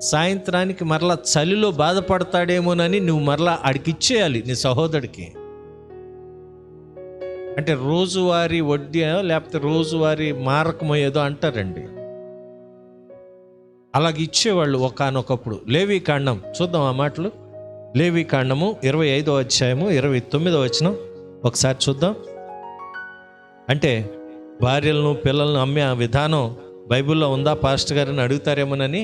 సాయంత్రానికి మరలా చలిలో బాధపడతాడేమోనని నువ్వు మరలా అడిగిచ్చేయాలి నీ సహోదరుడికి. అంటే రోజువారీ వడ్డీ లేకపోతే రోజువారీ మారకమో ఏదో అంటారండి. అలాగే ఇచ్చేవాళ్ళు ఒకానొకప్పుడు. లేవీకాండం చూద్దాం ఆ మాటలు. లేవీకాండము 25వ అధ్యాయము 29వ వచనం ఒకసారి చూద్దాం. అంటే భార్యలను పిల్లలను అమ్మే ఆ విధానం బైబిల్లో ఉందా పాస్టర్ గారిని అడుగుతారేమోనని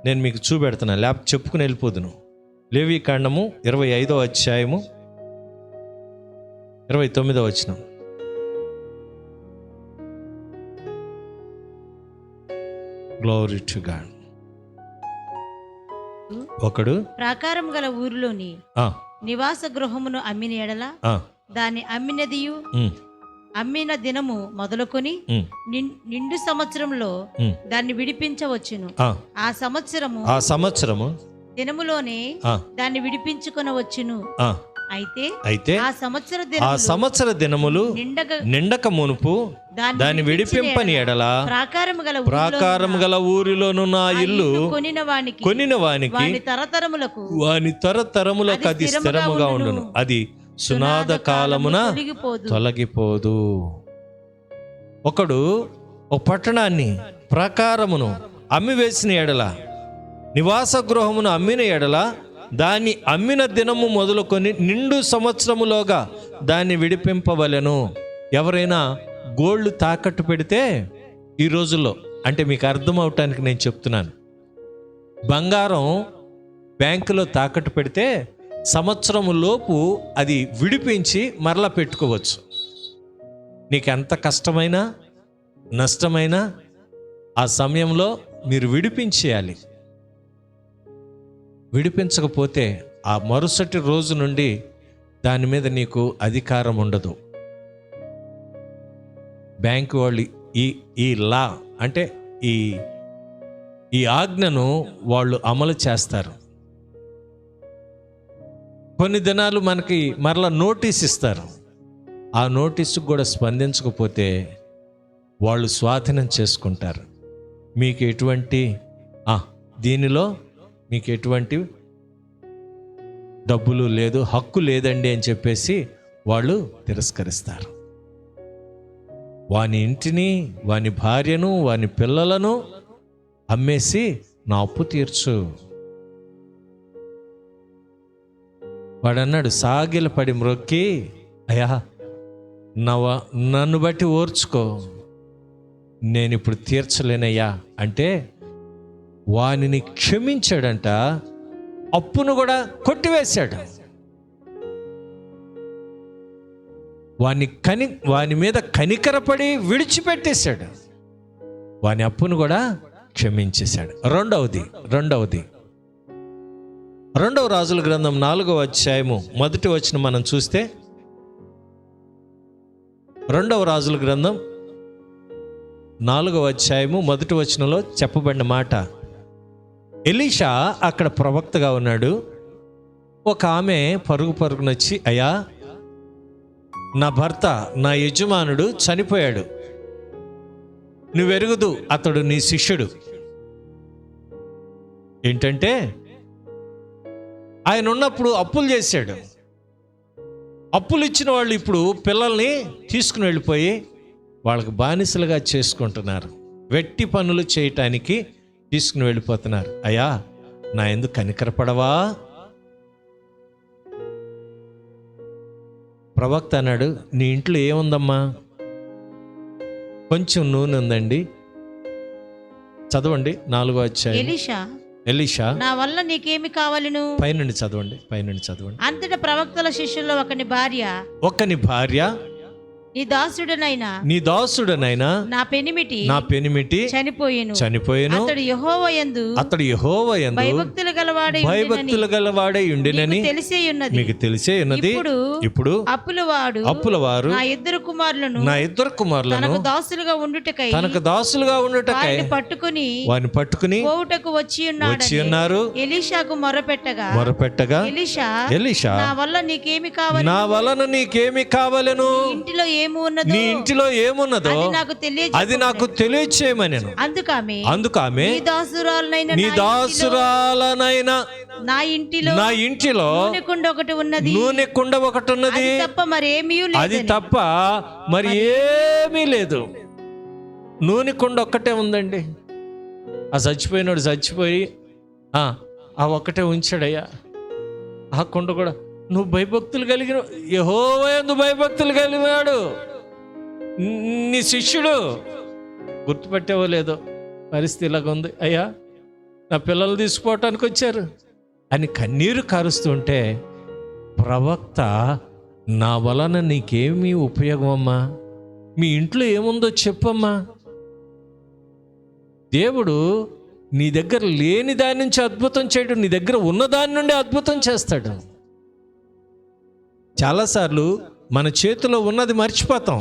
నేను మీకు చూపెడుతున్నా, లేకపోతే చెప్పుకుని వెళ్ళిపోదును. లేవీకాండము 25వ అధ్యాయము 29వ వచనం. Glory to God. ఒకడు ప్రాకారం గల ఊరిలోని నివాస గృహమును అమ్మిన ఎడల దాని అమ్మినదియు అమ్మిన దినము మొదలుకొని నిండు సంవత్సరంలో దాన్ని విడిపించవచ్చును. ఆ సంవత్సరము దినములోనే దాన్ని విడిపించుకొనవచ్చును. అయితే ఆ సంవత్సర దినములు నిండక మునుపు దాన్ని విడిపింపని ఎడల ప్రాకారము గల ఊరిలోనున్న ఇల్లు కొనిన వానికి వాని తరతరములకు అది స్థిరముగా ఉండును, అది సునాద కాలమున తొలగిపోదు. ఒకడు ఒక పట్టణాన్ని ప్రాకారమును అమ్మివేసిన ఎడల, నివాస గృహమును అమ్మిన ఎడల దాన్ని అమ్మిన దినము మొదలుకొని నిండు సంవత్సరములోగా దాన్ని విడిపింపవలెను. ఎవరైనా గోల్డ్ తాకట్టు పెడితే ఈ రోజుల్లో, అంటే మీకు అర్థం అవటానికి నేను చెప్తున్నాను, బంగారం బ్యాంకులో తాకట్టు పెడితే సంవత్సరము లోపు అది విడిపించి మరలా పెట్టుకోవచ్చు. నీకు ఎంత కష్టమైనా నష్టమైనా ఆ సమయంలో మీరు విడిపించేయాలి. విడిపించకపోతే ఆ మరుసటి రోజు నుండి దాని మీద నీకు అధికారం ఉండదు. బ్యాంకు వాళ్ళు ఈ లా అంటే ఈ ఆజ్ఞను వాళ్ళు అమలు చేస్తారు. కొన్ని దినాలు మనకి మరలా నోటీస్ ఇస్తారు. ఆ నోటీసుకు కూడా స్పందించకపోతే వాళ్ళు స్వాధీనం చేసుకుంటారు. మీకు ఎటువంటి దీనిలో మీకు ఎటువంటి డబ్బులు లేదు, హక్కు లేదండి అని చెప్పేసి వాళ్ళు తిరస్కరిస్తారు. వాని ఇంటిని, వాని భార్యను, వాని పిల్లలను అమ్మేసి నా అప్పు తీర్చు. వాడన్నాడు, సాగిలపడి మ్రొక్కి, అయ్యా నన్ను బట్టి ఓర్చుకో, నేను ఇప్పుడు తీర్చలేనయ్యా అంటే వానిని క్షమించాడంట, అప్పును కూడా కొట్టివేశాడు. వాని మీద కనికరపడి విడిచిపెట్టేశాడు. వాని అప్పును కూడా క్షమించేశాడు. రెండవ రాజుల గ్రంథం 4వ అధ్యాయము 1వ వచనం మనం చూస్తే, 2వ రాజుల గ్రంథం 4వ అధ్యాయము 1వ వచనంలో చెప్పబడిన మాట, ఎలీషా అక్కడ ప్రవక్తగా ఉన్నాడు. ఒక ఆమె పరుగునొచ్చి, అయ్యా నా భర్త, నా యజమానుడు చనిపోయాడు, నువ్వెరుగుదు, అతడు నీ శిష్యుడు. ఏంటంటే ఆయన ఉన్నప్పుడు అప్పులు చేశాడు. అప్పులు ఇచ్చిన వాళ్ళు ఇప్పుడు పిల్లల్ని తీసుకుని వెళ్ళిపోయి వాళ్ళకి బానిసలుగా చేసుకుంటున్నారు. వెట్టి పనులు చేయటానికి తీసుకుని వెళ్ళిపోతున్నారు. అయ్యా నా ఎందుకు కనికరపడవా? ప్రవక్త అన్నాడు, నీ ఇంట్లో ఏముందమ్మా? కొంచెం నూనె ఉందండి. చదవండి 4వ అధ్యాయం. ఎలీషా నా వల్ల నీకేమి కావాలను? పైనుండి చదవండి. అంతటా ప్రవక్తల శిష్యుల్లో ఒకని భార్య నీ దాసుడనైనా నా పెనిమిటి చనిపోయెను. అతడు యెహోవా యందు భయభక్తులు గలవాడై ఉండినని మీకు తెలిసే ఉన్నది. ఇప్పుడు అప్పుల వారు నా ఇద్దరు కుమారులను తనకు దాసులుగా ఉండుటకై వారిని పట్టుకుని పోవుటకు వచ్చి ఉన్నారు. ఎలీషాకు మొరపెట్టగా ఎలీషా నా వలన నీకేమి కావాలను? నీ ఇంటిలో ఏమున్నదో అది నాకు తెలియచేయమని. అందుకామె నీ దాసురాలనైనా నా ఇంటిలో నూనె కుండ ఒకటి ఉన్నది, అది తప్ప మరి ఏమీ లేదు. నూనె కుండ ఒక్కటే ఉందండి. ఆ చచ్చిపోయి ఆ ఒక్కటే ఉంచాడయ్యా. ఆ కుండ కూడా నువ్వు భయభక్తులు కలిగిన యెహోవా యందు భయభక్తులు కలిగినాడు నీ శిష్యుడు. గుర్తుపెట్టేవో లేదో పరిస్థితి ఇలాగ ఉంది, అయ్యా నా పిల్లలు తీసుకుపోవటానికి వచ్చారు అని కన్నీరు కారుస్తుంటే ప్రవక్త నా వలన నీకేమీ ఉపయోగం అమ్మా, మీ ఇంట్లో ఏముందో చెప్పమ్మా. దేవుడు నీ దగ్గర లేని దాని నుంచి అద్భుతం చేయడు, నీ దగ్గర ఉన్న దాని నుండి అద్భుతం చేస్తాడు. చాలాసార్లు మన చేతిలో ఉన్నది మర్చిపోతాం,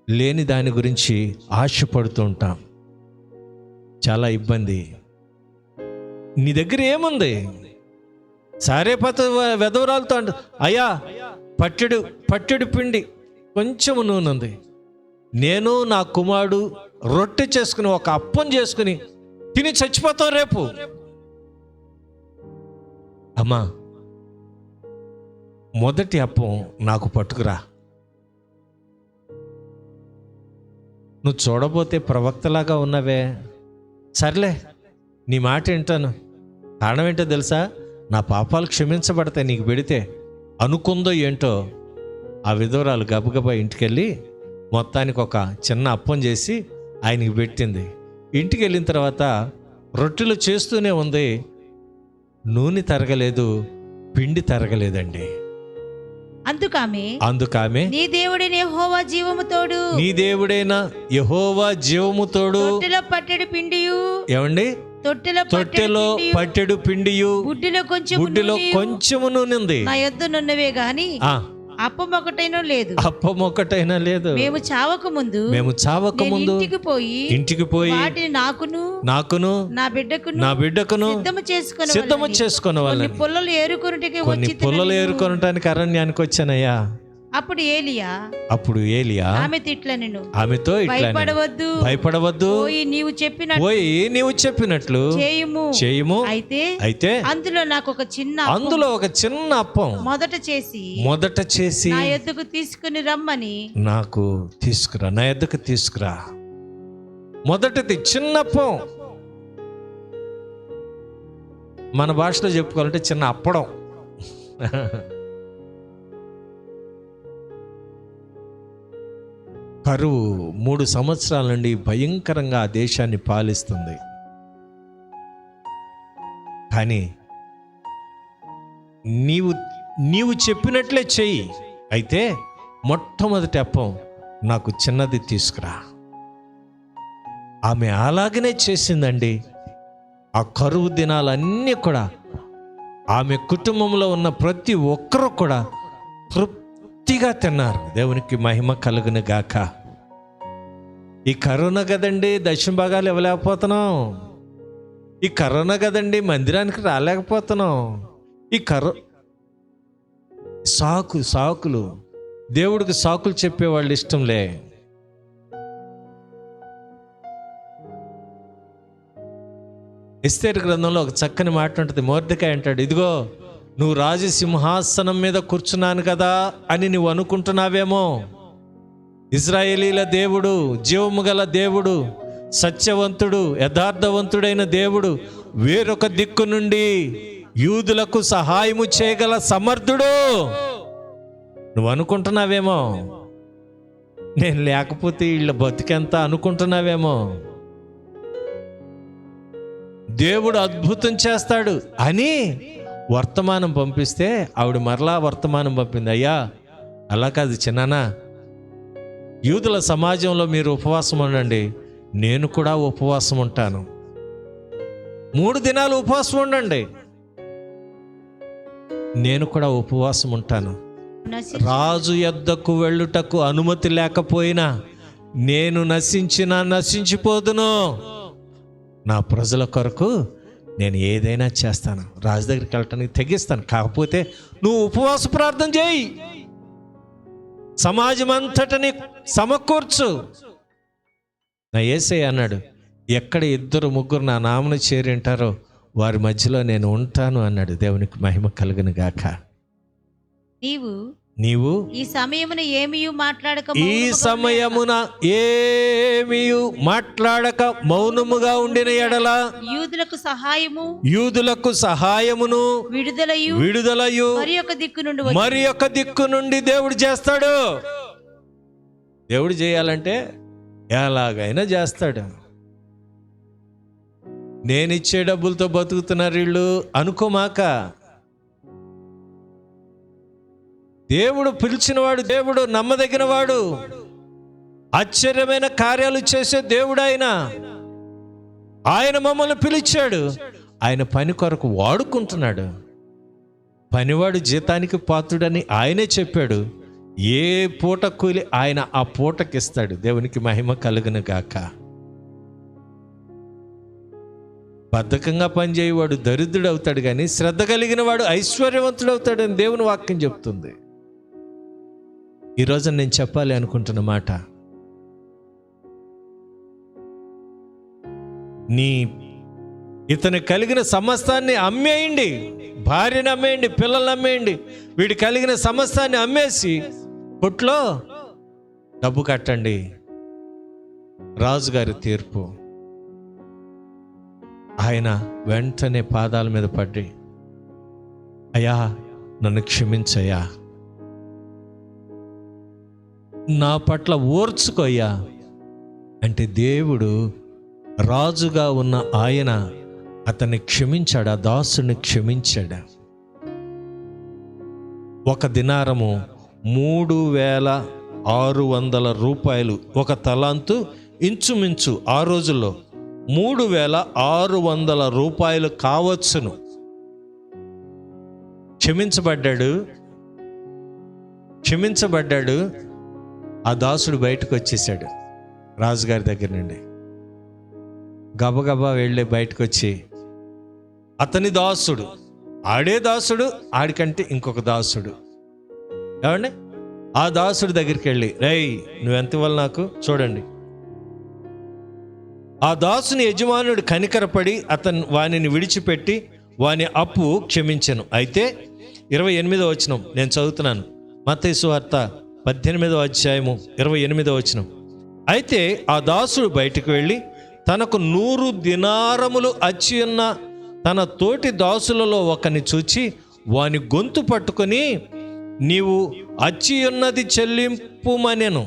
లేని దాని గురించి ఆశపడుతూ ఉంటాం. చాలా ఇబ్బంది. నీ దగ్గర ఏముంది? సారేపత వెధవరాలతో అంట, అయ్యా పట్టెడు పిండి కొంచెము నూనె ఉంది, నేను నా కుమారుడు రొట్టె చేసుకుని ఒక అప్పం చేసుకుని తిని చచ్చిపోతాం రేపు. అమ్మా మొదటి అప్పం నాకు పట్టుకురా. నువ్వు చూడబోతే ప్రవక్తలాగా ఉన్నవే, సర్లే నీ మాట వింటాను. కారణం ఏంటో తెలుసా? నా పాపాలు క్షమించబడతాయి నీకు పెడితే అనుకుందో ఏంటో. ఆ విధవరాలు గబగబా ఇంటికెళ్ళి మొత్తానికి ఒక చిన్న అప్పం చేసి ఆయనకి పెట్టింది. ఇంటికి వెళ్ళిన తర్వాత రొట్టెలు చేస్తూనే ఉంది, నూనె తరగలేదు, పిండి తరగలేదండి. అందుకామె నీ దేవుడైన యెహోవా జీవము తోడు తొట్టెలో పట్టెడు పిండియు బుడ్డిలో కొంచెము నూనె ఉంది. నా యొద్ద నున్నవే గాని అప్పం ఒకటైనా లేదు. మేము చావక ముందు ఇంటికి పోయి నాకును నా బిడ్డకును సిద్ధము చేసుకున్న వాళ్ళని కొన్ని పుల్లలు ఏరుకొనటానికి అరణ్యానికి వచ్చానయ్యా. అప్పుడు ఏలియా ఆమెతో భయపడవద్దు, నీవు చెప్పినట్లు చేయుము. అయితే అందులో ఒక చిన్న అప్పం మొదట చేసి నా యొద్దకు తీసుకుని రమ్మని నాకు నా యొద్దకు తీసుకురా. మొదటిది చిన్నప్పం, మన భాషలో చెప్పుకోవాలంటే చిన్న అప్పడం. కరువు 3 సంవత్సరాల నుండి భయంకరంగా ఆ దేశాన్ని పాలిస్తుంది. కానీ నీవు చెప్పినట్లే చెయ్యి. అయితే మొట్టమొదటి అప్పం నాకు చిన్నది తీసుకురా. ఆమె అలాగనే చేసిందండి. ఆ కరువు దినాలన్నీ కూడా ఆమె కుటుంబంలో ఉన్న ప్రతి ఒక్కరూ కూడా తృప్తిగా తిన్నారు. దేవునికి మహిమ కలుగును గాక. ఈ కరోనా కదండి దక్షిణ భాగాలు ఇవ్వలేకపోతున్నాం, ఈ కరోనా కదండి మందిరానికి రాలేకపోతున్నాం, ఈ సాకులు దేవుడికి సాకులు చెప్పేవాళ్ళు ఇష్టంలే. ఎస్తేరు గ్రంథంలో ఒక చక్కని మాట ఉంటుంది. మొర్దెకాయి అంటాడు, ఇదిగో నువ్వు రాజసింహాసనం మీద కూర్చున్నాను కదా అని నువ్వు అనుకుంటున్నావేమో. ఇశ్రాయేలీల దేవుడు, జీవము గల దేవుడు, సత్యవంతుడు, యథార్థవంతుడైన దేవుడు, వేరొక దిక్కు నుండి యూదులకు సహాయము చేయగల సమర్థుడు. నువ్వు అనుకుంటున్నావేమో, నేను లేకపోతే వీళ్ళ బతికెంత అనుకుంటున్నావేమో. దేవుడు అద్భుతం చేస్తాడు అని వర్తమానం పంపిస్తే ఆవిడ మరలా వర్తమానం పంపింది, అయ్యా అలా కాదు చిన్నానా, యూదుల సమాజంలో మీరు ఉపవాసం ఉండండి, నేను కూడా ఉపవాసం ఉంటాను. 3 దినాలు ఉపవాసం ఉండండి, నేను కూడా ఉపవాసం ఉంటాను. రాజు యొద్దకు వెళ్ళుటకు అనుమతి లేకపోయినా నేను నశించినా నశించిపోదును, నా ప్రజల కొరకు నేను ఏదైనా చేస్తాను, రాజు దగ్గరికి వెళ్ళటానికి తెగిస్తాను. కాకపోతే నువ్వు ఉపవాస ప్రార్థన చేయి, సమాజం అంతటిని సమకూర్చు. నా యేసయ్య అన్నాడు, ఎక్కడ 2-3 నా నామను చేరి ఉంటారో వారి మధ్యలో నేను ఉంటాను అన్నాడు. దేవునికి మహిమ కలుగును గాక. నీవు ఈ సమయమున ఏమీయు మాట్లాడక మౌనముగా ఉండిన ఎడల యూదులకు సహాయమును విడుదలయు మరి ఒక దిక్కు నుండి దేవుడు చేస్తాడు. దేవుడు చేయాలంటే ఎలాగైనా చేస్తాడు. నేనిచ్చే డబ్బులతో బతుకుతున్నారు వీళ్ళు అనుకోమాక. దేవుడు పిలిచినవాడు, దేవుడు నమ్మదగిన వాడు, ఆశ్చర్యమైన కార్యాలు చేసే దేవుడు ఆయన మమ్మల్ని పిలిచాడు, ఆయన పని కొరకు వాడుకుంటున్నాడు. పనివాడు జీతానికి పాత్రుడని ఆయనే చెప్పాడు. ఏ పూట కూలి ఆయన ఆ పూటకిస్తాడు. దేవునికి మహిమ కలుగును గాక. బద్ధకంగా పనిచేయవాడు దరిద్రుడు అవుతాడు, కానీ శ్రద్ధ కలిగిన వాడు ఐశ్వర్యవంతుడు అవుతాడని దేవుని వాక్యం చెప్తుంది. ఈరోజు నేను చెప్పాలి అనుకుంటున్న మాట, ఇతను కలిగిన సమస్తాన్ని అమ్మేయండి, భార్యను అమ్మేయండి, పిల్లల్ని అమ్మేయండి, వీడి కలిగిన సమస్తాన్ని అమ్మేసి కొట్లో డబ్బు కట్టండి. రాజుగారి తీర్పు. ఆయన వెంటనే పాదాల మీద పడి, అయ్యా నన్ను క్షమించయ్యా, నా పట్ల ఓర్చుకోయ్యా అంటే దేవుడు రాజుగా ఉన్న ఆయన అతన్ని క్షమించాడు, ఆ దాసుని క్షమించాడు. 1 దినారము 3600 రూపాయలు, 1 తలాంతు ఇంచుమించు ఆ రోజుల్లో 3600 రూపాయలు కావచ్చును. క్షమించబడ్డాడు. ఆ దాసుడు బయటకు వచ్చేసాడు రాజుగారి దగ్గర నుండి. గబగబా వెళ్ళి బయటకు వచ్చి, అతని దాసుడు, ఆడే దాసుడు, ఆడికంటే ఇంకొక దాసుడు, ఏమండి ఆ దాసుడి దగ్గరికి వెళ్ళి, రేయ్ నువ్వెంత ఇవ్వాలి నాకు చూడండి. ఆ దాసుని యజమానుడు కనికరపడి వానిని విడిచిపెట్టి వాని అప్పు క్షమించెను. అయితే 28వ వచనం నేను చదువుతున్నాను, మత్తయి సువార్త 18వ అధ్యాయము 28వ వచనం. అయితే ఆ దాసుడు బయటకు వెళ్ళి తనకు 100 దినారములు అచ్చి ఉన్న తన తోటి దాసులలో ఒకని చూచి వాని గొంతు పట్టుకొని, నీవు అచ్చి ఉన్నది చెల్లింపుమనెను.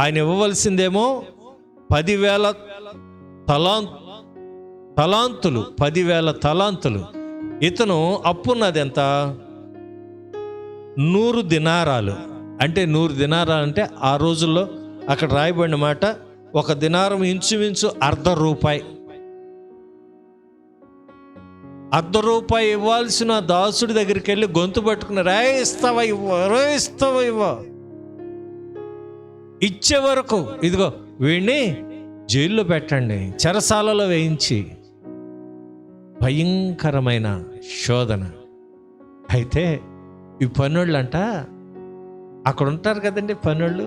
ఆయన ఇవ్వవలసిందేమో 10,000 తలాంతులు, 10,000 తలాంతులు. ఇతను అప్పున్నది ఎంత? 100 దినారాలు. అంటే 100 దినారాలు అంటే ఆ రోజుల్లో అక్కడ రాయబడిన మాట, 1 దినారం ఇంచుమించు ₹1/2. ₹1/2 ఇవ్వాల్సిన దాసుడి దగ్గరికి వెళ్ళి గొంతు పట్టుకున్నారు, ఇస్తావా ఇవ్వ ఇచ్చే వరకు ఇదిగో వీడిని జైల్లో పెట్టండి, చెరసాలలో వేయించి. భయంకరమైన శోధన. అయితే ఈ పనోళ్ళంట అక్కడ ఉంటారు కదండి పనోళ్ళు,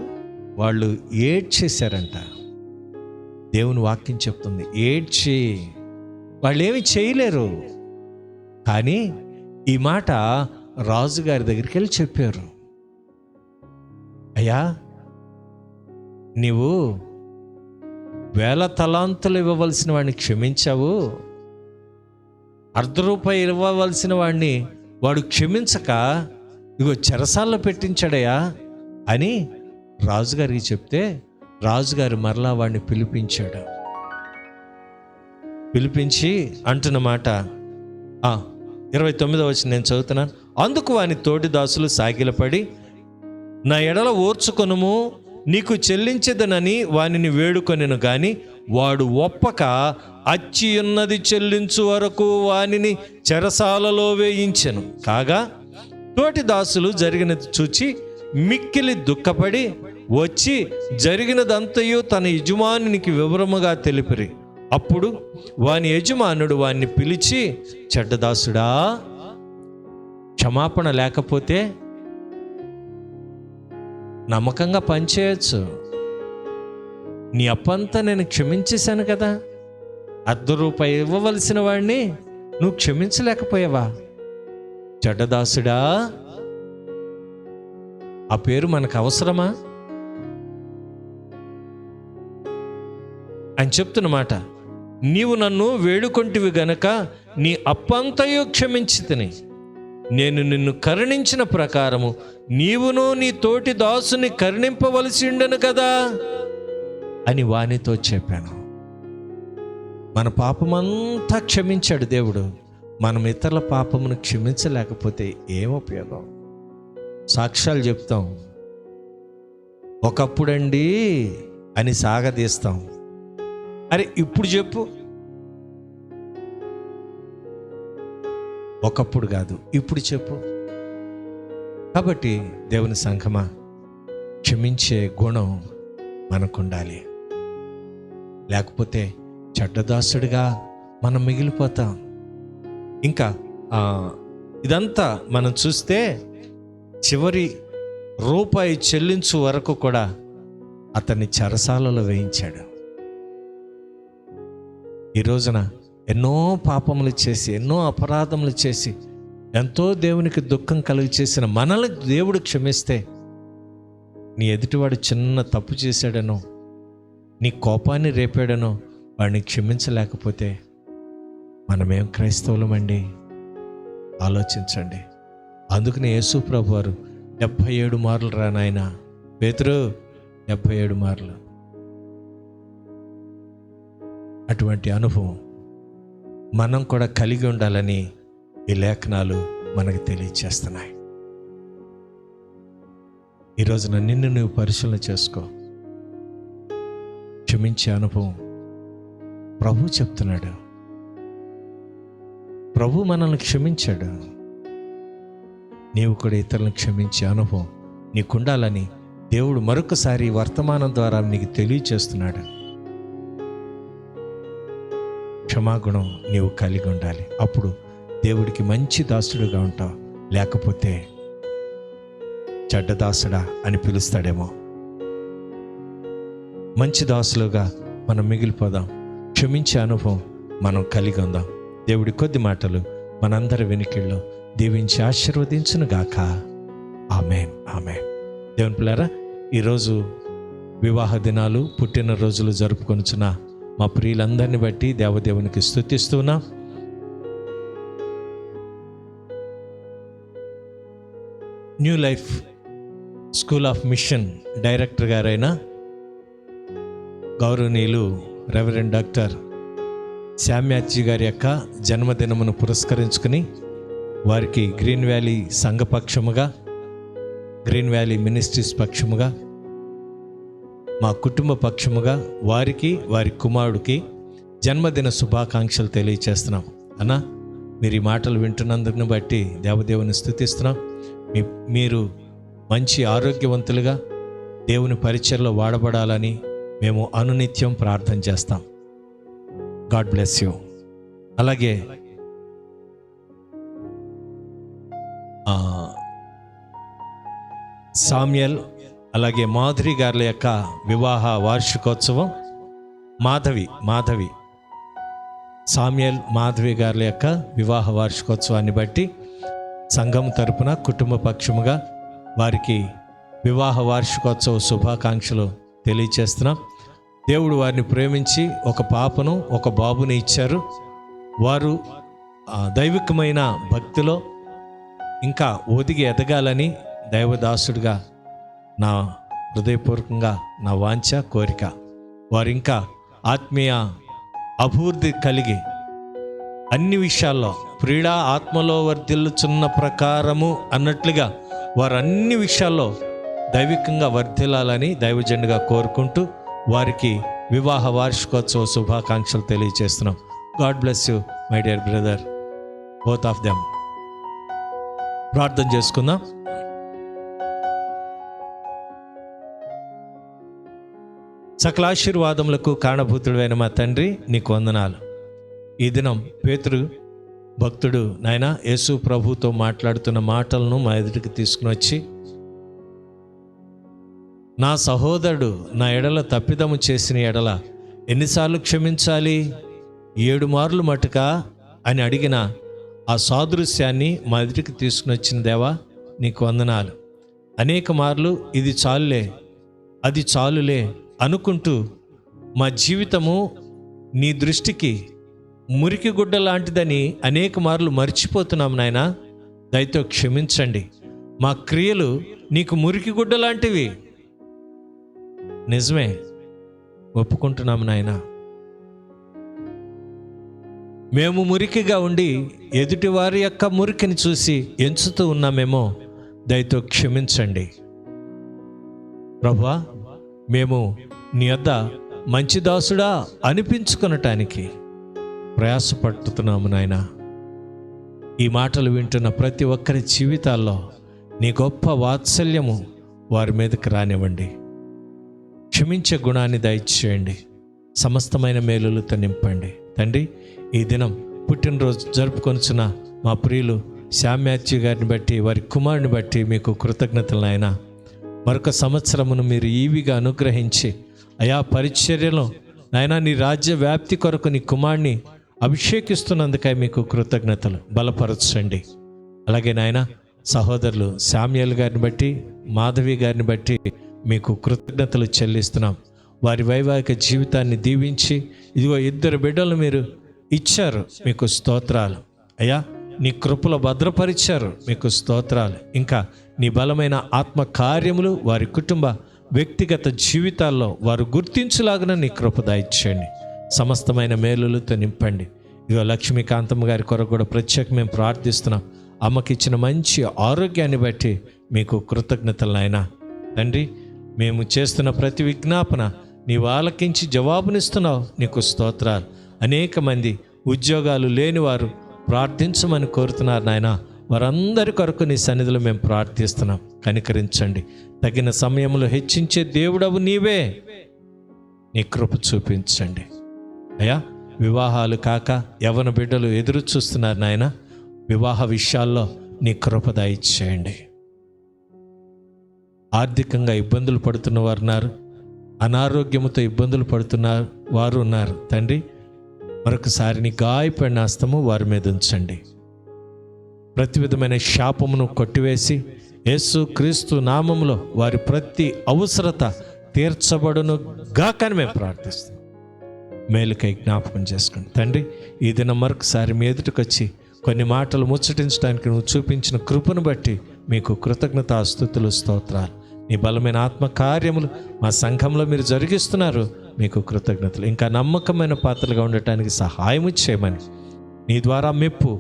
వాళ్ళు ఏడ్చేశారంట. దేవుని వాక్యం చెప్తుంది, ఏడ్చి వాళ్ళు ఏమి చేయలేరు. కానీ ఈ మాట రాజుగారి దగ్గరికి వెళ్ళి చెప్పారు, అయ్యా నీవు 1000 తలాంతులు ఇవ్వవలసిన వాడిని క్షమించావు, ₹1/2 ఇవ్వవలసిన వాడిని వాడు క్షమించక ఇగో చెరసాల్లో పెట్టించాడయా అని రాజుగారికి చెప్తే, రాజుగారు మరలా వాడిని పిలిపించాడు. పిలిపించి అంటున్న మాట 29వ వచనం నేను చదువుతున్నాను. అందుకు వాని తోటి దాసులు సాగిలపడి, నా ఎడల ఓర్చుకొనుము, నీకు చెల్లించదనని వానిని వేడుకొనెను గాని వాడు ఒప్పక అచ్చి ఉన్నది చెల్లించు వరకు వానిని చెరసాలలో వేయించెను. కాగా తోటి దాసులు జరిగినది చూచి మిక్కిలి దుఃఖపడి వచ్చి జరిగినదంతయు తన యజమానునికి వివరముగా తెలిపిరి. అప్పుడు వాని యజమానుడు వాణ్ణి పిలిచి, చెడ్డదాసుడా, క్షమాపణ లేకపోతే నమ్మకంగా పనిచేయచ్చు. నీ అప్పంతా నేను క్షమించేశాను కదా, ₹10 ఇవ్వవలసిన వాడిని నువ్వు క్షమించలేకపోయావా? చెడ్డదాసుడా, ఆ పేరు మనకు అవసరమా అని చెప్తున్నమాట. నీవు నన్ను వేడుకొంటివి గనక నీ అప్పంతయు క్షమించితిని. నేను నిన్ను కరుణించిన ప్రకారము నీవును నీ తోటి దాసుని కరుణింపవలసి ఉండను కదా అని వానితో చెప్పాను. మన పాపమంతా క్షమించాడు దేవుడు. మనం ఇతరుల పాపమును క్షమించలేకపోతే ఏం ఉపయోగం? సాక్ష్యాలు చెప్తాం, ఒకప్పుడండి అని సాగదీస్తాం. అరే ఇప్పుడు చెప్పు. ఒకప్పుడు కాదు, ఇప్పుడు చెప్పు. కాబట్టి దేవుని సంఘమా, క్షమించే గుణం మనకుండాలి. లేకపోతే చెడ్డదాసుడిగా మనం మిగిలిపోతాం. ఇంకా ఇదంతా మనం చూస్తే చివరి రూపాయి చెల్లించు వరకు కూడా అతన్ని చెరసాలలో వేయించాడు. ఈ రోజున ఎన్నో పాపములు చేసి, ఎన్నో అపరాధములు చేసి, ఎంతో దేవునికి దుఃఖం కలుగు చేసిన మనల్ని దేవుడు క్షమిస్తే, నీ ఎదుటివాడు చిన్న తప్పు చేశాడనో, నీ కోపాన్ని రేపాడనో వాడిని క్షమించలేకపోతే మనమేం క్రైస్తవులమండి? ఆలోచించండి. అందుకని యేసు ప్రభు వారు 77 మార్లు రా నాయనా పేతురు, 77 మార్లు. అటువంటి అనుభవం మనం కూడా కలిగి ఉండాలని ఈ లేఖనాలు మనకు తెలియచేస్తున్నాయి. ఈ రోజున నిన్ను నువ్వు పరిశీలన చేసుకో. క్షమించే అనుభవం ప్రభు చెప్తున్నాడు. ప్రభు మనల్ని క్షమించాడు. నీవు కూడా ఇతరులను క్షమించే అనుభవం నీకుండాలని దేవుడు మరొకసారి వర్తమానం ద్వారా నీకు తెలియచేస్తున్నాడు. క్షమాగుణం నీవు కలిగి ఉండాలి. అప్పుడు దేవుడికి మంచి దాసుడుగా ఉంటావు. లేకపోతే చెడ్డదాసుడా అని పిలుస్తాడేమో. మంచి దాసులుగా మనం మిగిలిపోదాం. క్షమించే అనుభవం మనం కలిగి ఉందాం. దేవుడి కొద్ది మాటలు మనందరి వెనుకల్లో దీవించి ఆశీర్వదించునుగాక. ఆమేన్, ఆమేన్. దేవుని పిల్లారా, ఈరోజు వివాహ దినాలు, పుట్టినరోజులు జరుపుకొనుచున్న మా ప్రియులందరినీ బట్టి దేవదేవునికి స్తుతిస్తున్నా. New life school of mission director గారైన గౌరవనీయులు రెవరెండ్ డాక్టర్ శామ్యాజీ గారి యొక్క జన్మదినమును పురస్కరించుకుని వారికి గ్రీన్ వ్యాలీ సంఘ పక్షముగా, గ్రీన్ వ్యాలీ మినిస్ట్రీస్ పక్షముగా, మా కుటుంబ పక్షముగా వారికి, వారి కుమారుడికి జన్మదిన శుభాకాంక్షలు తెలియచేస్తున్నాం. అన్నా, మీరు ఈ మాటలు వింటున్నందుకు బట్టి దేవదేవుని స్తుతిస్తున్నాం. మీరు మంచి ఆరోగ్యవంతులుగా దేవుని పరిచర్లో వాడబడాలని మేము అనునిత్యం ప్రార్థన చేస్తాం. God bless you. అలాగే సామ్యల్ అలాగే మాధురి గారి యొక్క వివాహ వార్షికోత్సవం, మాధవి సామ్యల్ మాధవి గారి యొక్క వివాహ వార్షికోత్సవాన్ని బట్టి సంఘం తరపున కుటుంబ పక్షముగా వారికి వివాహ వార్షికోత్సవ శుభాకాంక్షలు తెలియచేస్తున్నాం. దేవుడు వారిని ప్రేమించి ఒక పాపను, ఒక బాబుని ఇచ్చారు. వారు దైవికమైన భక్తిలో ఇంకా ఒదిగి ఎదగాలని దైవదాసుడిగా నా హృదయపూర్వకంగా నా వాంఛ, కోరిక. వారు ఇంకా ఆత్మీయ అభివృద్ధి కలిగి అన్ని విషయాల్లో ప్రియుడా ఆత్మలో వర్ధిల్లుచున్న ప్రకారము అన్నట్లుగా వారు అన్ని విషయాల్లో దైవికంగా వర్ధిల్లాలని దైవజనుడిగా కోరుకుంటూ వారికి వివాహ వార్షికోత్సవ శుభాకాంక్షలు తెలియజేస్తున్నాం. God bless you my dear brother, both of them. ప్రార్థన చేసుకుందాం. సకల ఆశీర్వాదములకు కారణభూతుడైన మా తండ్రి, నీకు వందనాలు. ఈ దినం పేతురు భక్తుడు నాయన యేసు ప్రభుతో మాట్లాడుతున్న మాటలను మా ఎదుటికి తీసుకుని వచ్చి, నా సహోదరుడు నా ఎడల తప్పిదము చేసిన ఎడల ఎన్నిసార్లు క్షమించాలి? 7 మార్లు మటుకా అని అడిగిన ఆ సాదృశ్యాన్ని మా ఎదుటికి తీసుకుని వచ్చిన దేవా, నీకు వందనాలు. అనేక మార్లు ఇది చాలులే, అది చాలులే అనుకుంటూ మా జీవితము నీ దృష్టికి మురికి గుడ్డ లాంటిదని అనేక మార్లు మర్చిపోతున్నాం నాయన. దయతో క్షమించండి. మా క్రియలు నీకు మురికి గుడ్డ లాంటివి, నిజమే, ఒప్పుకుంటున్నాము నాయన. మేము మురికిగా ఉండి ఎదుటి వారి యొక్క మురికిని చూసి ఎంచుతూ ఉన్నామేమో, దయతో క్షమించండి ప్రభువా. మేము నీ వద్ద మంచి దాసుడా అనిపించుకొనటానికి ప్రయాసపడుతున్నాము నాయన. ఈ మాటలు వింటున్న ప్రతి ఒక్కరి జీవితాల్లో నీ గొప్ప వాత్సల్యము వారి మీదకి రానివ్వండి. క్షమించే గుణాన్ని దయచేయండి. సమస్తమైన మేలులతో నింపండి తండ్రి. ఈ దినం పుట్టినరోజు జరుపుకొనుచున్న మా ప్రియులు శామ్యాచ్య గారిని బట్టి, వారి కుమారుని బట్టి మీకు కృతజ్ఞతలు నాయన. మరొక సంవత్సరమును మీరు ఈవిగా అనుగ్రహించి అయా పరిచర్యలో నాయన నీ రాజ్య వ్యాప్తి కొరకు నీ కుమారుని అభిషేకిస్తున్నందుకై మీకు కృతజ్ఞతలు. బలపరచండి. అలాగే నాయన సహోదరులు శామ్యూయల్ గారిని బట్టి, మాధవి గారిని బట్టి మీకు కృతజ్ఞతలు చెల్లిస్తున్నాం. వారి వైవాహిక జీవితాన్ని దీవించి ఇదిగో 2 బిడ్డలు మీరు ఇచ్చారు, మీకు స్తోత్రాలు అయ్యా. నీ కృపలో భద్రపరిచారు, మీకు స్తోత్రాలు. ఇంకా నీ బలమైన ఆత్మ కార్యములు వారి కుటుంబ వ్యక్తిగత జీవితాల్లో వారు గుర్తించులాగిన నీ కృప దయచేయండి. సమస్తమైన మేలులతో నింపండి. ఇదిగో లక్ష్మీకాంతమ్మ గారి కొరకు కూడా ప్రత్యేక మేము ప్రార్థిస్తున్నాం. అమ్మకి ఇచ్చిన మంచి ఆరోగ్యాన్ని బట్టి మీకు కృతజ్ఞతలు నాయనా. తండ్రి, మేము చేస్తున్న ప్రతి విజ్ఞాపన నీవు ఆలకించి జవాబునిస్తున్నావు, నీకు స్తోత్రాలు. అనేక మంది ఉద్యోగాలు లేని వారు ప్రార్థించమని కోరుతున్నారు నాయన. వారందరి కొరకు నీ సన్నిధిలో మేము ప్రార్థిస్తున్నాం. కనికరించండి. తగిన సమయంలో హెచ్చించే దేవుడవు నీవే. నీ కృప చూపించండి అయ్యా. వివాహాలు కాక యవ్వన బిడ్డలు ఎదురు చూస్తున్నారు నాయన. వివాహ విషయాల్లో నీ కృప దయచేయండి. ఆర్థికంగా ఇబ్బందులు పడుతున్న వారు ఉన్నారు, అనారోగ్యముతో ఇబ్బందులు పడుతున్న వారు ఉన్నారు. తండ్రి, మరొకసారి నీ గాయపడిన హస్తము వారి మీద ఉంచండి. ప్రతి విధమైన శాపమును కొట్టివేసి యేసు క్రీస్తు నామములో వారి ప్రతి అవసరత తీర్చబడును గాకని మేము ప్రార్థిస్తాం. మేలుకై జ్ఞాపకం చేసుకోండి తండ్రి. ఈ దినం మరొకసారి మీ ఎదుటికి వచ్చి కొన్ని మాటలు ముచ్చటించడానికి నువ్వు చూపించిన కృపను బట్టి మీకు కృతజ్ఞతాస్తుతులు, స్తోత్రాలు. నీ బలమైన ఆత్మ కార్యములు మా సంఘంలో మీరు జరిగిస్తున్నారు, మీకు కృతజ్ఞతలు. ఇంకా నమ్మకమైన పాత్రలుగా ఉండటానికి సహాయము చేయమని, నీ ద్వారా మెప్పు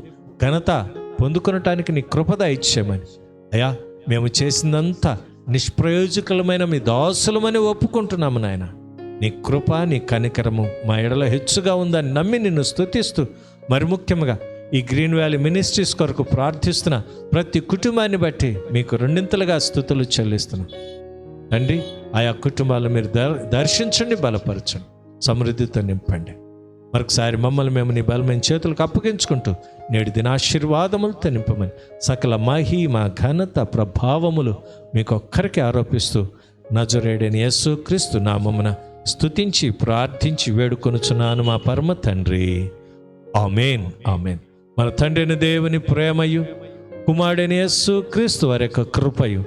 ఘనత పొందుకొనటానికి నీ కృపద ఇచ్చేయమని అయ్యా. మేము చేసిందంతా నిష్ప్రయోజకమైన మీ దాసులమని ఒప్పుకుంటున్నాము నాయన. నీ కృప, నీ కనికరము మా ఎడల హెచ్చుగా ఉందని నమ్మి నిన్ను స్తుతిస్తూ, మరి ముఖ్యంగా ఈ గ్రీన్ వ్యాలీ మినిస్ట్రీస్ కొరకు ప్రార్థిస్తున్న ప్రతి కుటుంబాన్ని బట్టి మీకు 2 స్తుతులు చెల్లిస్తున్నాం తండ్రి. ఆయా కుటుంబాలను మీరు దర్శించండి, బలపరచండి, సమృద్ధితో నింపండి. మరొకసారి మమ్మల్ని మేము నీ బలమైన చేతులకు అప్పగించుకుంటూ నేటి దినాశీర్వాదములతో నింపమని సకల మహిమ ఘనత ప్రభావములు మీకు ఒక్కరికి ఆరోపిస్తూ నజరేయుడైన యేసు క్రీస్తు నామమున స్తుతించి ప్రార్థించి వేడుకొనుచున్నాను మా పరమ తండ్రి. ఆమేన్, ఆమేన్. మన తండ్రి అయిన దేవుని ప్రేమయు, కుమారుడైన యేసు క్రీస్తు వారి యొక్క కృపయు,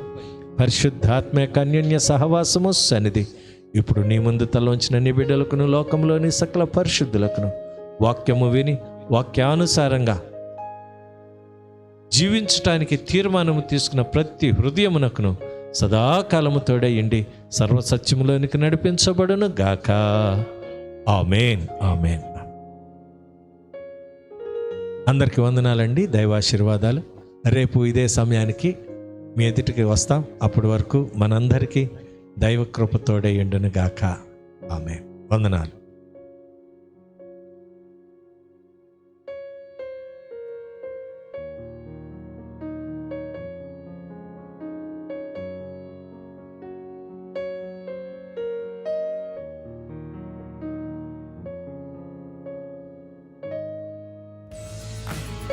పరిశుద్ధాత్మ యొక్క అన్యోన్య సహవాసము సన్నిధి ఇప్పుడు నీ ముందు తలవంచిన నీ బిడ్డలకును, లోకంలోని సకల పరిశుద్ధులకును, వాక్యము విని వాక్యానుసారంగా జీవించటానికి తీర్మానము తీసుకున్న ప్రతి హృదయమునకును సదాకాలము తోడయ్యండి సర్వసత్యములోనికి నడిపించబడును గాక. ఆమేన్, ఆమేన్. అందరికీ వందనాలండి. దైవాశీర్వాదాలు. రేపు ఇదే సమయానికి మీ ఎదుటికి వస్తాం. అప్పటి వరకు మనందరికీ దైవ కృప తోడై ఉండును గాక. ఆమేన్. వందనాలు.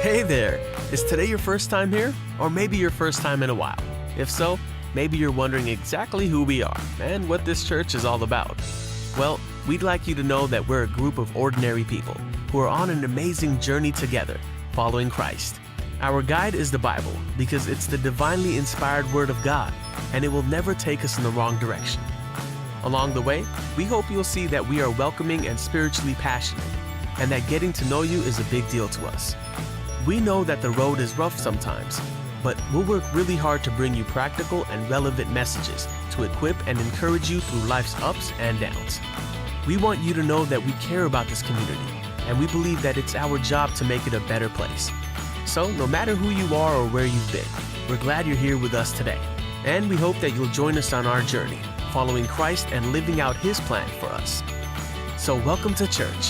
Hey there! Is today your first time here? Or maybe your first time in a while? If so, maybe you're wondering exactly who we are and what this church is all about. Well, we'd like you to know that we're a group of ordinary people who are on an amazing journey together, following Christ. Our guide is the Bible because it's the divinely inspired Word of God, and it will never take us in the wrong direction. Along the way, we hope you'll see that we are welcoming and spiritually passionate, and that getting to know you is a big deal to us. We know that the road is rough sometimes, but we'll work really hard to bring you practical and relevant messages to equip and encourage you through life's ups and downs. We want you to know that we care about this community, and we believe that it's our job to make it a better place. So, no matter who you are or where you've been, we're glad you're here with us today. And we hope that you'll join us on our journey, following Christ and living out His plan for us. So, welcome to church.